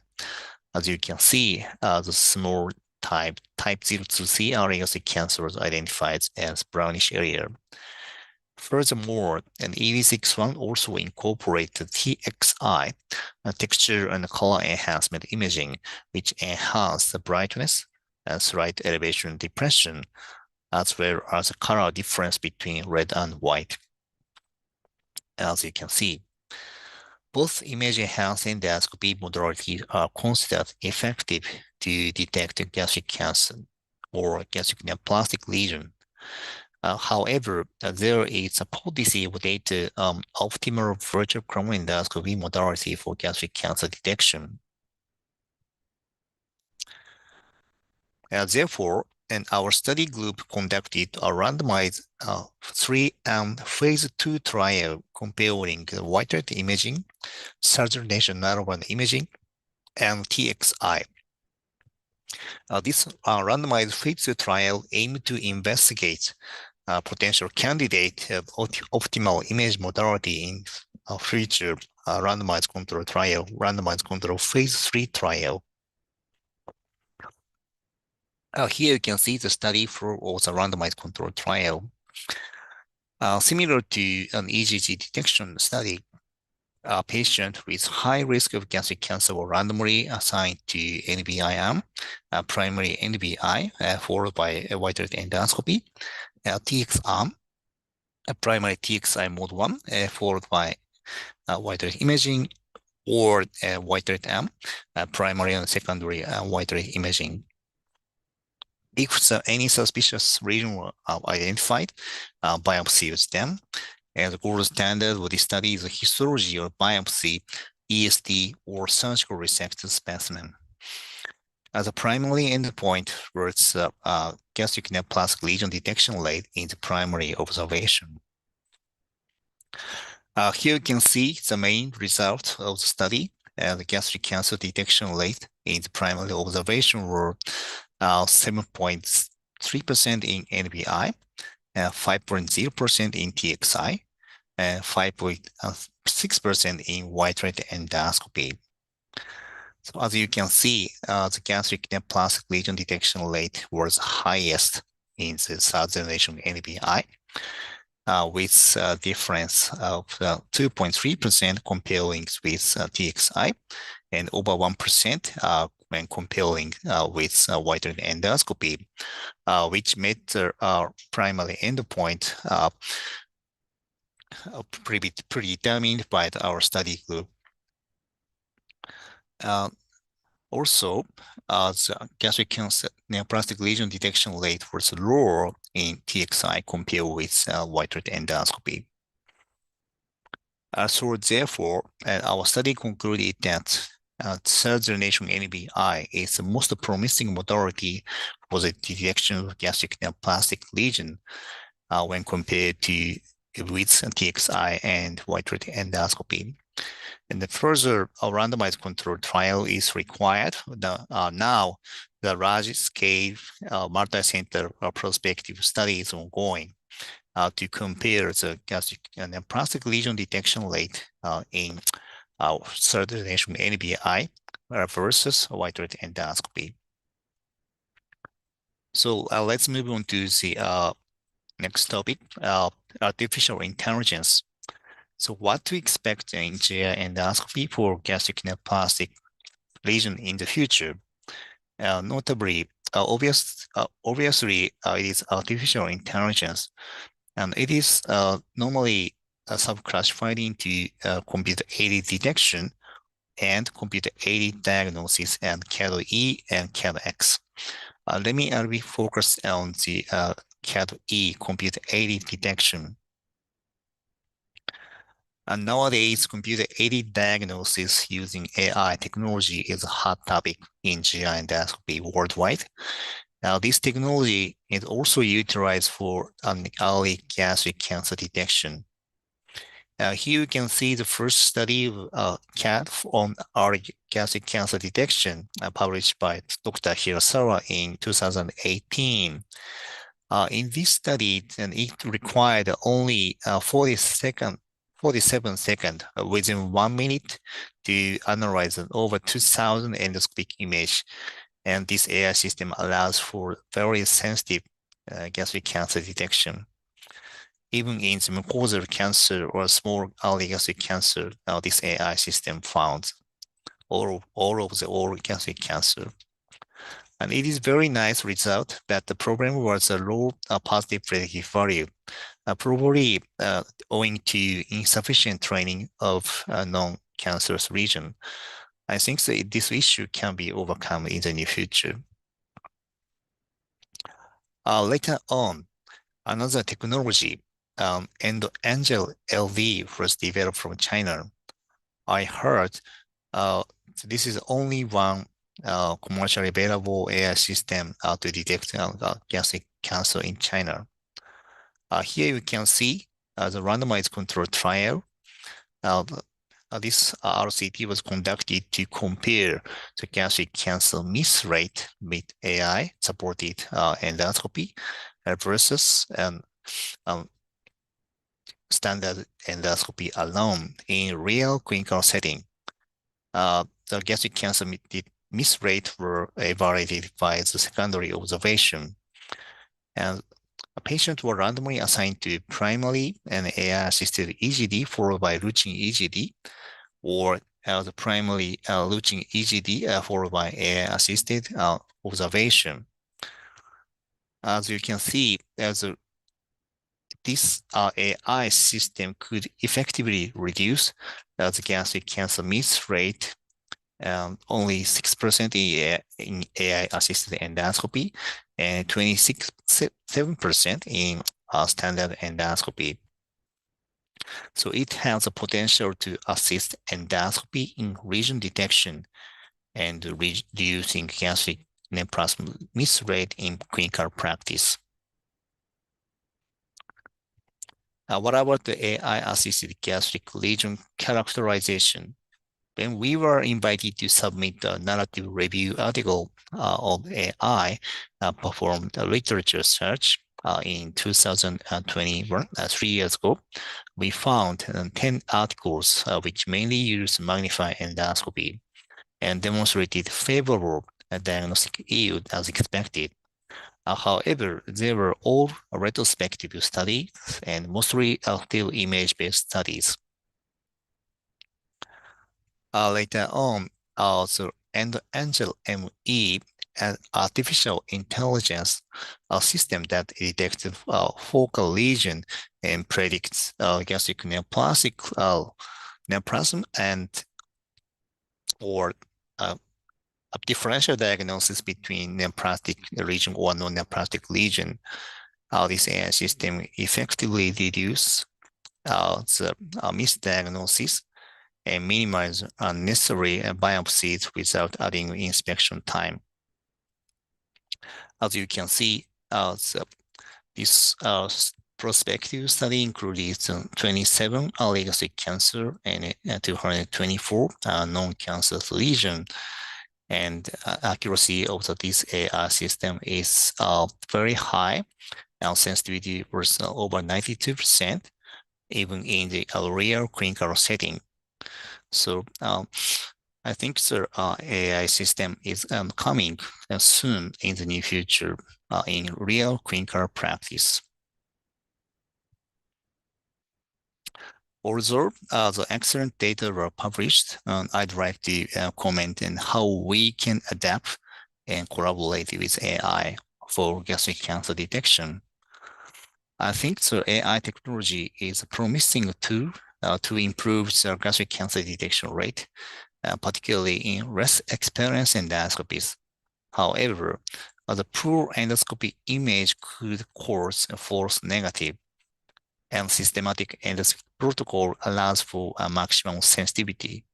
As you can see, the small type 02C early gastric cancer was identified as brownish area. Furthermore, an EV61 also incorporates the TXI, texture and color enhancement imaging, which enhance the brightness and slight elevation depression, as well as the color difference between red and white. As you can see, both image enhanced endoscopy modalities are considered effective to detect gastric cancer or gastric neoplastic lesion. However, there is a policy of data optimal virtual chromendoscopy modality for gastric cancer detection. Therefore, our study group conducted a randomized phase 2 trial comparing the white-red imaging, third-generation narrowband imaging, and TXI. This randomized phase 2 trial aimed to investigate potential candidate of optimal image modality in a future randomized control trial, randomized control phase 3 trial. Here you can see the study for the randomized control trial. Similar to an EGG detection study, a patient with high risk of gastric cancer were randomly assigned to NBI arm, primary NBI, followed by a white-red endoscopy, TX arm, a primary TXI mode 1, followed by white-red imaging, or white-red arm, primary and secondary white-red imaging. If any suspicious region were identified, biopsy was done. And the gold standard for this study is a histology or biopsy, ESD, or surgical resected specimen. As a primary endpoint was gastric neoplastic lesion detection rate in the primary observation. Here you can see the main result of the study. The gastric cancer detection rate in the primary observation were 7.3% in NBI, 5.0% in TXI, and 5.6% in white rate endoscopy. So as you can see, the gastric neoplastic lesion detection rate was highest in the third generation NBI, with a difference of 2.3% comparing with TXI and over 1% when comparing with white rate endoscopy, which made the primary endpoint predetermined by our study group. Also, the gastric cancer neoplastic lesion detection rate was lower in TXI compared with white rate endoscopy. So therefore, our study concluded that third generation NBI is the most promising modality for the detection of gastric neoplastic lesion when compared to with TXI and white rate endoscopy. And the further randomized controlled trial is required. Now, the large-scale multi-center prospective study is ongoing to compare the gastric neoplastic lesion detection rate in third generation NBI versus white rate endoscopy. So let's move on to the next topic, artificial intelligence. So what to expect in GI endoscopy for gastric neoplastic lesion in the future? Notably, obviously, it is artificial intelligence, and it is normally subclassified into computer-aided detection and computer-aided diagnosis and CAD-E and CAD-X. Let me be focused on the CAD-E, computer-aided detection. And nowadays, computer-aided diagnosis using AI technology is a hot topic in GI endoscopy worldwide. Now, this technology is also utilized for early gastric cancer detection. Here you can see the first study of CAD on early gastric cancer detection published by Dr. Hirasawa in 2018. In this study, it required only 47 seconds within 1 minute to analyze an over 2,000 endoscopic image. And this AI system allows for very sensitive gastric cancer detection. Even in the mucosal cancer or small early gastric cancer, this AI system found all of the oral gastric cancer. And it is very nice result that the problem was a low positive predictive value, probably owing to insufficient training of non-cancerous region. I think that this issue can be overcome in the near future. Later on, another technology, Angel LV, was developed from China. I heard this is only one commercially available AI system to detect gastric cancer in China. Here you can see the randomized controlled trial. This RCT was conducted to compare the gastric cancer miss rate with AI-supported endoscopy versus standard endoscopy alone in real clinical setting. The gastric cancer miss rate were evaluated by the secondary observation. And patients were randomly assigned to primary and AI-assisted EGD followed by routine EGD, or the primary routine EGD followed by AI-assisted observation. As you can see, this AI system could effectively reduce the gastric cancer miss rate only 6% in AI-assisted endoscopy and 27% in standard endoscopy. So it has the potential to assist endoscopy in lesion detection and reducing gastric neoplasm miss rate in clinical practice. What about the AI-assisted gastric lesion characterization? When we were invited to submit a narrative review article of AI, performed a literature search in 2021, 3 years ago, we found 10 articles which mainly use magnified endoscopy and demonstrated favorable diagnostic yield as expected. However, they were all retrospective studies and mostly still image-based studies. Later on, also Angel ME, an artificial intelligence system that detects focal lesion and predicts gastric neoplasm and or a differential diagnosis between neoplastic lesion or non-neoplastic lesion. This AI system effectively reduces the misdiagnosis and minimize unnecessary biopsies without adding inspection time. As you can see, this prospective study included 27 gastric cancer and 224 non-cancerous lesions. And accuracy of this AI system is very high. Now sensitivity was over 92%, even in the real clinical setting. So I think the AI system is coming soon in the near future in real clinical practice. Although the excellent data were published, I'd like to comment on how we can adapt and collaborate with AI for gastric cancer detection. I think the AI technology is a promising tool to improve the gastric cancer detection rate, particularly in less experienced endoscopies. However, the poor endoscopy image could cause a false negative, and systematic endoscopy protocol allows for a maximum sensitivity.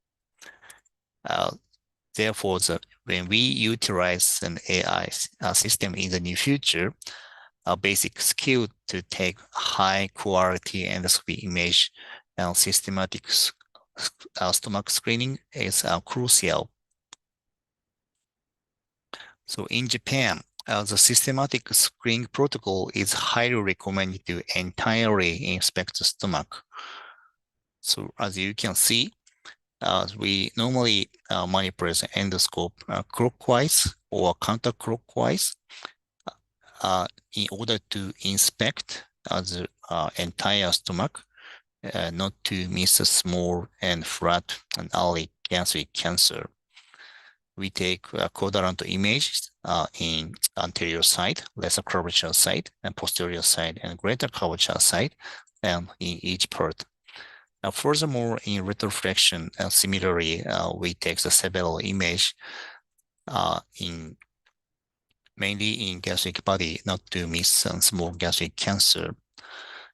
Therefore, when we utilize an AI system in the near future, a basic skill to take high quality endoscopy image and systematic stomach screening is crucial. So in Japan, the systematic screening protocol is highly recommended to entirely inspect the stomach. So as you can see, we normally manipulate the endoscope clockwise or counterclockwise in order to inspect the entire stomach, not to miss a small and flat and early gastric cancer. We take quadrant images in anterior side, lesser curvature side, and posterior side, and greater curvature side, in each part. Furthermore, in retroflexion, similarly, we take the several image mainly in gastric body, not to miss small gastric cancer.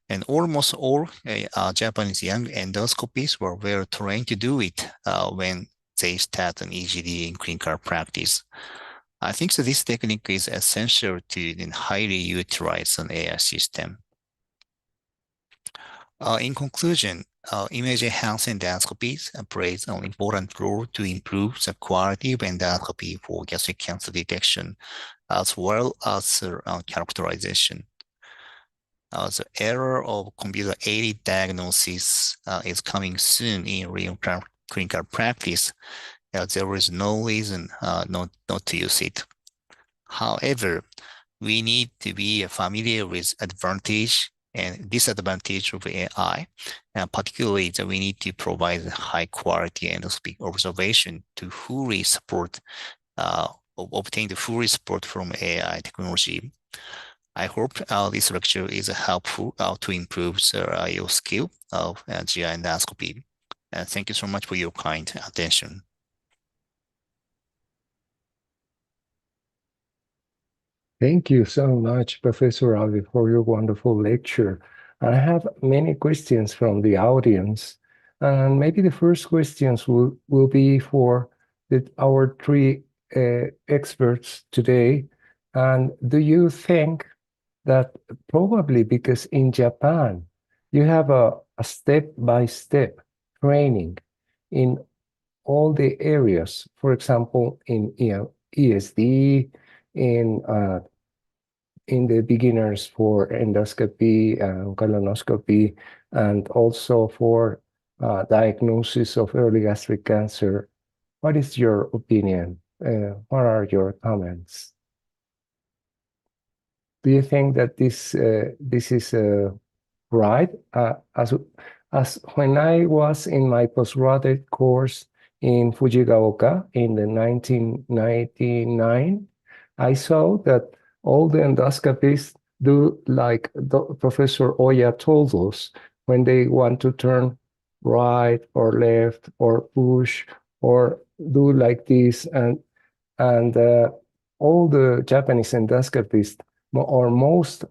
And almost all Japanese young endoscopists were well trained to do it when they start an EGD in clinical practice. I think that this technique is essential to highly utilize an AI system. In conclusion, image enhanced endoscopies plays an important role to improve the quality of endoscopy for gastric cancer detection, as well as characterization. The era of computer-aided diagnosis is coming soon in real clinical practice. There is no reason not to use it. However, we need to be familiar with advantage and disadvantage of AI, and particularly that we need to provide high quality endoscopic observation to fully support, obtain the full support from AI technology. I hope this lecture is helpful to improve your skill of GI endoscopy. Thank you so much for your kind attention. Thank you so much, Professor Avi, for your wonderful lecture. I have many questions from the audience, and maybe the first questions will be for our three experts today. And do you think that probably because in Japan, you have a step-by-step training in all the areas. For example, in ESD, in the beginners for endoscopy and colonoscopy, and also for diagnosis of early gastric cancer. What is your opinion? What are your comments? Do you think that this is right? As when I was in my postgraduate course in Fujigaoka in the 1999, I saw that all the endoscopists do like Professor Oya told us when they want to turn right or left or push or do like this, and all the Japanese endoscopists or most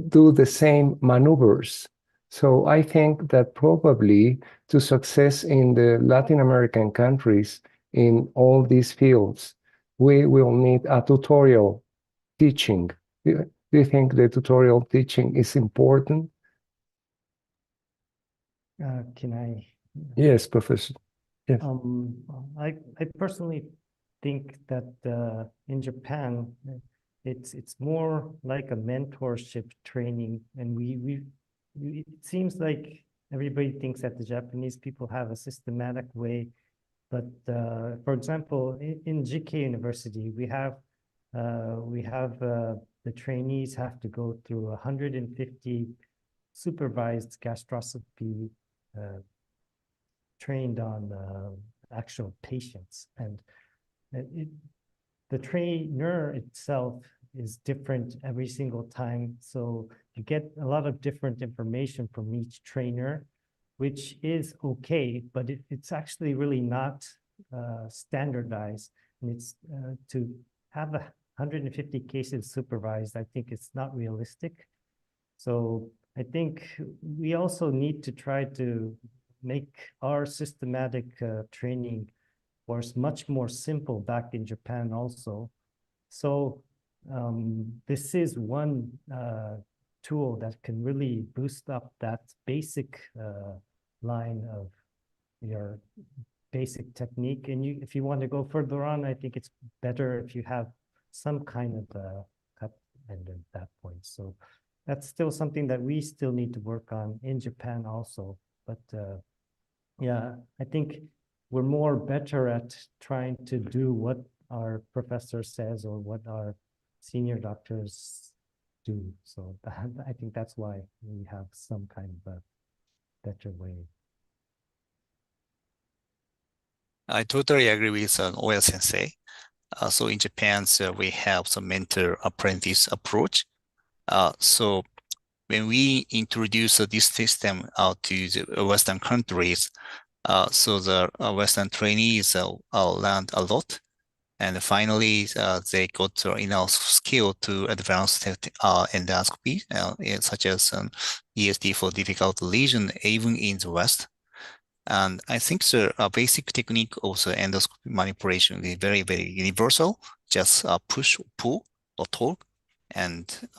do the same maneuvers. So I think that probably to success in the Latin American countries in all these fields, we will need a tutorial teaching. Do you think the tutorial teaching is important? Can I? Yes, Professor. Yes. I personally think that in Japan, it's more like a mentorship training, and it seems like everybody thinks that the Japanese people have a systematic way, but for example, in GK University, we have the trainees have to go through 150 supervised gastroscopy trained on actual patients, and the trainer itself is different every single time. So you get a lot of different information from each trainer, which is okay, but it's actually really not standardized. And it's to have 150 cases supervised, I think it's not realistic. So I think we also need to try to make our systematic training was much more simple back in Japan also. So this is one tool that can really boost up that basic line of your basic technique. And if you want to go further on, I think it's better if you have some kind of cut end at that point. So that's still something that we still need to work on in Japan also. But yeah, I think we're more better at trying to do what our professor says or what our senior doctors do. So I think that's why we have some kind of a better way. I totally agree with Oya Sensei. So in Japan, we have some mentor-apprentice approach. So when we introduce this system to the Western countries, so the Western trainees learned a lot. And finally, they got enough skill to advance endoscopy, such as ESD for difficult lesion, even in the West. And I think the basic technique of the endoscopy manipulation is very, very universal. Just push, pull, or torque, and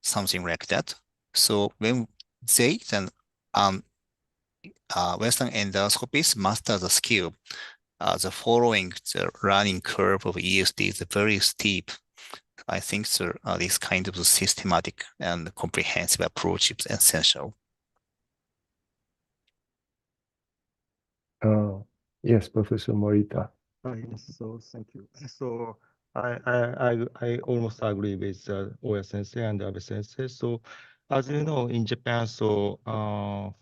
something like that. So when they then Western endoscopists master the skill, the following the learning curve of ESD is very steep. I think this kind of systematic and comprehensive approach is essential. Yes, Professor Morita. Yes, so thank you. So I almost agree with Oya Sensei and Abe Sensei. So as you know, in Japan, so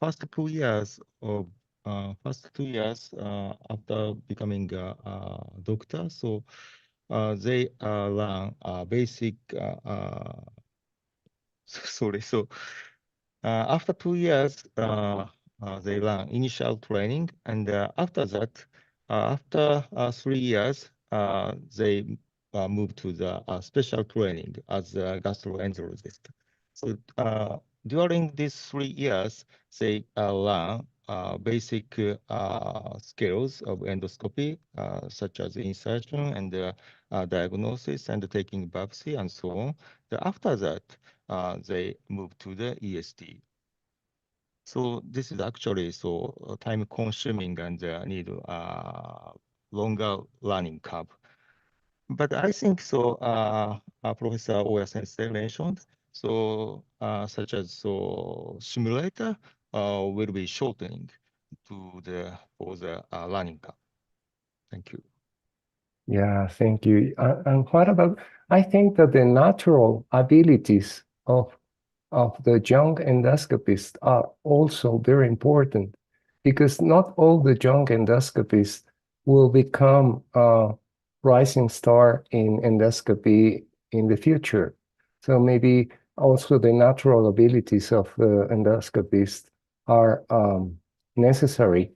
first 2 years after becoming a doctor, so they learn basic. Sorry. So after 2 years, they learn initial training, and after that, after 3 years, they move to the special training as a gastroenterologist. So during these 3 years, they learn basic skills of endoscopy, such as insertion and diagnosis and taking biopsy and so on. After that, they move to the ESD. So this is actually time consuming and need longer learning curve. But I think Professor Oya Sensei mentioned, such as simulator will be shortening for the learning curve. Thank you. Yeah, thank you. And what about, I think that the natural abilities of the young endoscopists are also very important, because not all the young endoscopists will become a rising star in endoscopy in the future. So maybe also the natural abilities of the endoscopists are necessary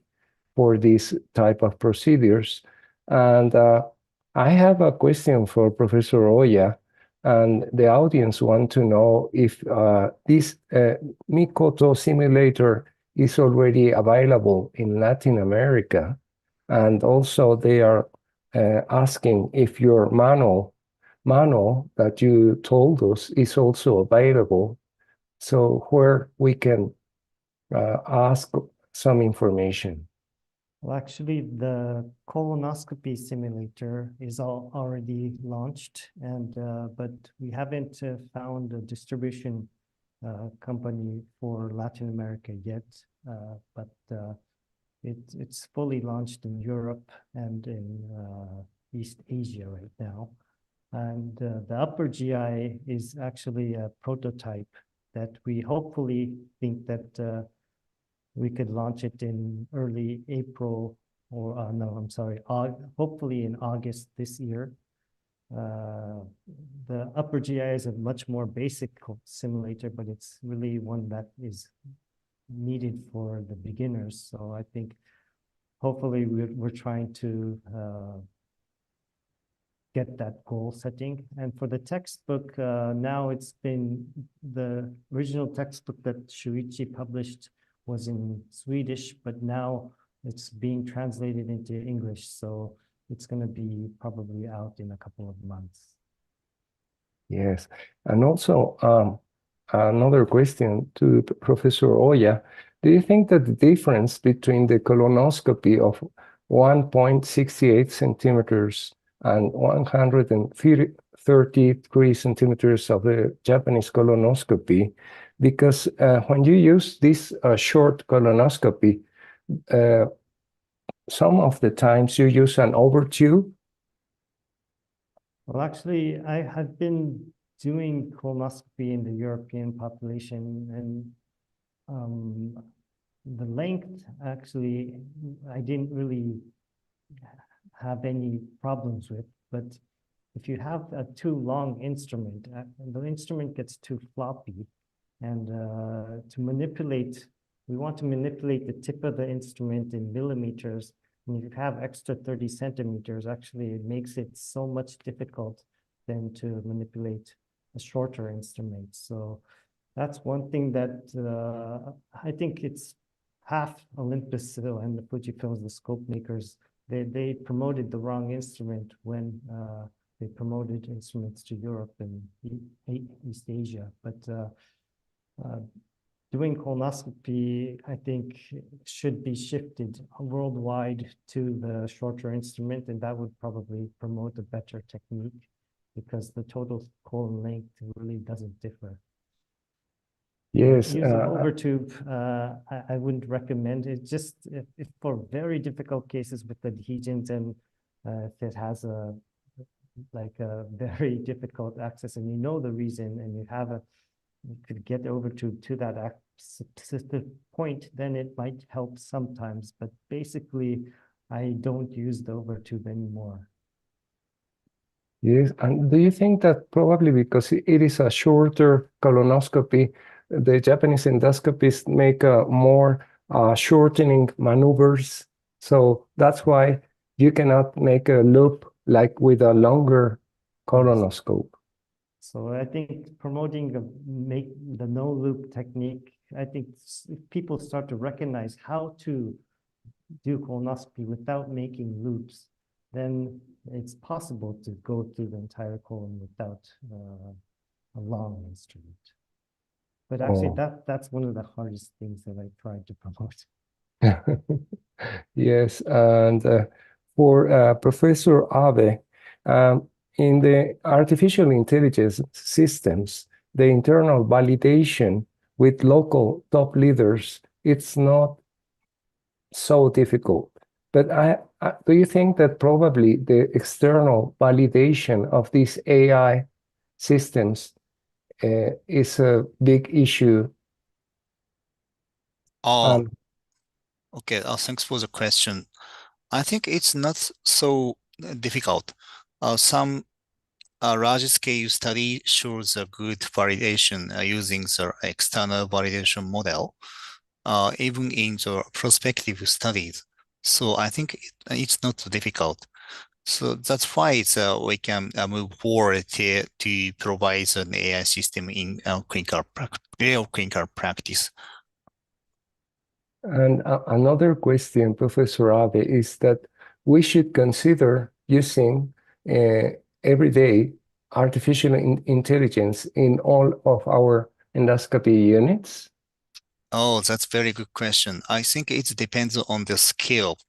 for this type of procedures. And I have a question for Professor Oya, and the audience want to know if this Mikoto simulator is already available in Latin America. And also they are asking if your manual that you told us is also available, so where we can ask some information. Well, actually, the colonoscopy simulator is already launched, and but we haven't found a distribution company for Latin America yet. But it's fully launched in Europe and in East Asia right now. And the upper GI is actually a prototype that we hopefully think that we could launch it in early April, or no, I'm sorry, hopefully in August this year. The upper GI is a much more basic simulator, but it's really one that is needed for the beginners. So I think hopefully we're trying to get that goal setting. And for the textbook, now it's been the original textbook that Shuichi published was in Swedish, but now it's being translated into English. So it's going to be probably out in a couple of months. Yes. And also another question to Professor Oya. Do you think that the difference between the colonoscopy of 1.68 centimeters and 133 centimeters of the Japanese colonoscopy, because when you use this short colonoscopy, some of the times you use an overtube? Well, actually, I have been doing colonoscopy in the European population, and the length, actually, I didn't really have any problems with, but if you have a too long instrument, the instrument gets too floppy, and to manipulate, we want to manipulate the tip of the instrument in millimeters, and if you have extra 30 centimeters, actually it makes it so much difficult than to manipulate a shorter instrument. So that's one thing that I think it's half Olympus and the Fujifilms, the scope makers, they promoted the wrong instrument when they promoted instruments to Europe and East Asia. But doing colonoscopy, I think, should be shifted worldwide to the shorter instrument, and that would probably promote a better technique, because the total colon length really doesn't differ. Yes. Using overtube, I wouldn't recommend it. Just if for very difficult cases with adhesions, and if it has a very difficult access, and you know the reason, and you could get overtube to that specific point, then it might help sometimes. But basically, I don't use the overtube anymore. Yes, and do you think that probably because it is a shorter colonoscopy, the Japanese endoscopists make more shortening maneuvers? So that's why you cannot make a loop like with a longer colonoscope. So I think promoting the no loop technique, I think if people start to recognize how to do colonoscopy without making loops, then it's possible to go through the entire colon without a long instrument. But actually, Oh. that's one of the hardest things that I tried to promote. Yes, and for Professor Abe, in the artificial intelligence systems, the internal validation with local top leaders, it's not so difficult. But do you think that probably the external validation of these AI systems is a big issue? Okay, thanks for the question. I think it's not so difficult. Some large-scale study shows a good validation using the external validation model, even in the prospective studies. So I think it's not difficult. So that's why we can move forward to provide an AI system in real clinical practice. And another question, Professor Abe, is that we should consider using every day artificial intelligence in all of our endoscopy units? Oh, that's a very good question. I think it depends on the skill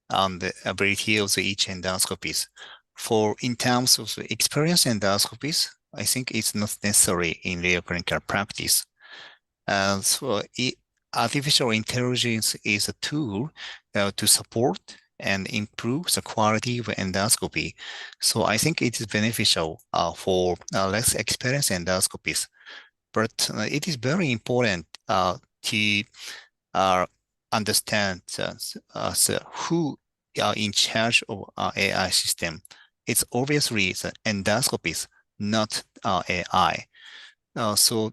and the ability of each endoscopies. In terms of the experienced endoscopies, I think it's not necessary in real clinical practice. And so artificial intelligence is a tool to support and improve the quality of endoscopy. So I think it is beneficial for less experienced endoscopies. But it is very important to understand who are in charge of our AI system. It's obviously the endoscopies, not AI. So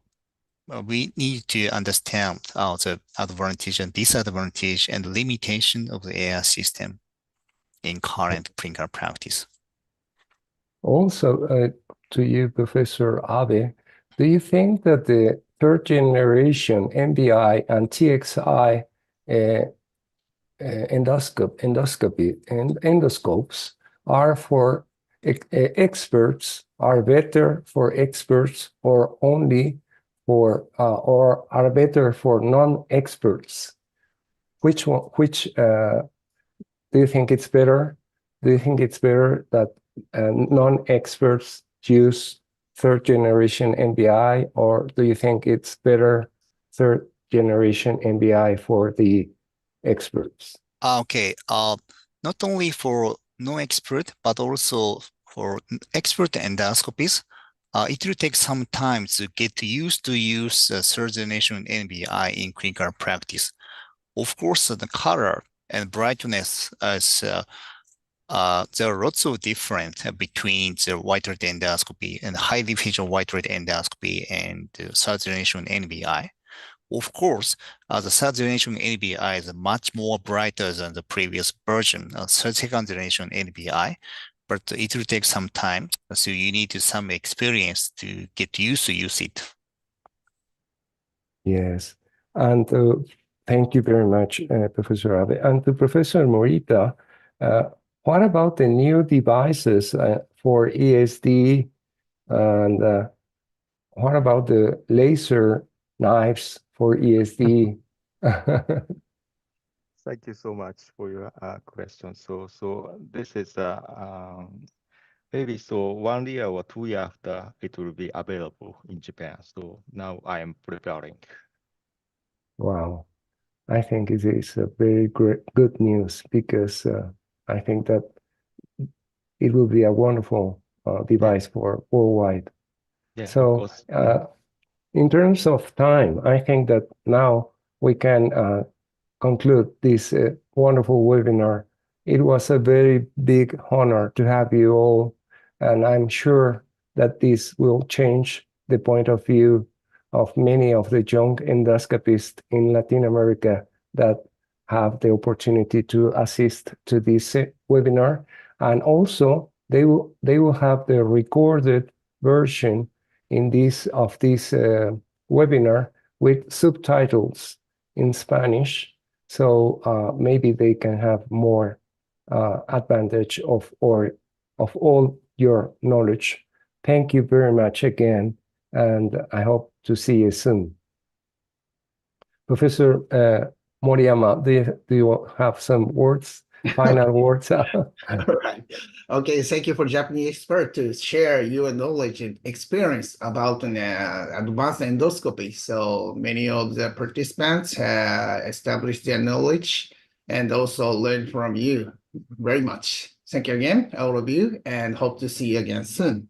we need to understand the advantage and disadvantage and limitation of the AI system in current clinical practice. Also, to you, Professor Abe, do you think that the third generation MBI and TXI endoscopy and endoscopes are for experts, are better for experts, or only for or are better for non-experts? Which do you think it's better? Do you think it's better that non-experts use third generation MBI, or do you think it's better third generation MBI for the experts? Okay, not only for non-expert, but also for expert endoscopies, it will take some time to get used to use third generation MBI in clinical practice. Of course, the color and brightness there are lots of difference between the white-red endoscopy and high definition white-red endoscopy and third generation NBI. Of course, the third generation NBI is much more brighter than the previous version of second generation NBI, but it will take some time. So you need some experience to get used to use it. Yes, and thank you very much, Professor Abe. And to Professor Morita, what about the new devices for ESD, and what about the laser knives for ESD? Thank you so much for your question. So this is maybe 1 year or 2 years after it will be available in Japan. So now I am preparing. Wow, I think it is a very good news, because I think that it will be a wonderful device for worldwide. Yeah, So in terms of time, I think that now we can conclude this wonderful webinar. It was a very big honor to have you all, and I'm sure that this will change the point of view of many of the young endoscopists in Latin America that have the opportunity to assist to this webinar. And also, they will have the recorded version of this webinar with subtitles in Spanish, so maybe they can have more advantage of all your knowledge. Thank you very much again, and I hope to see you soon. Professor Moriyama, do you have some words, final words? All right. Okay, thank you for Japanese expert to share your knowledge and experience about an advanced endoscopy. So many of the participants established their knowledge and also learned from you very much. Thank you again, all of you, and hope to see you again soon.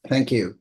Thank you.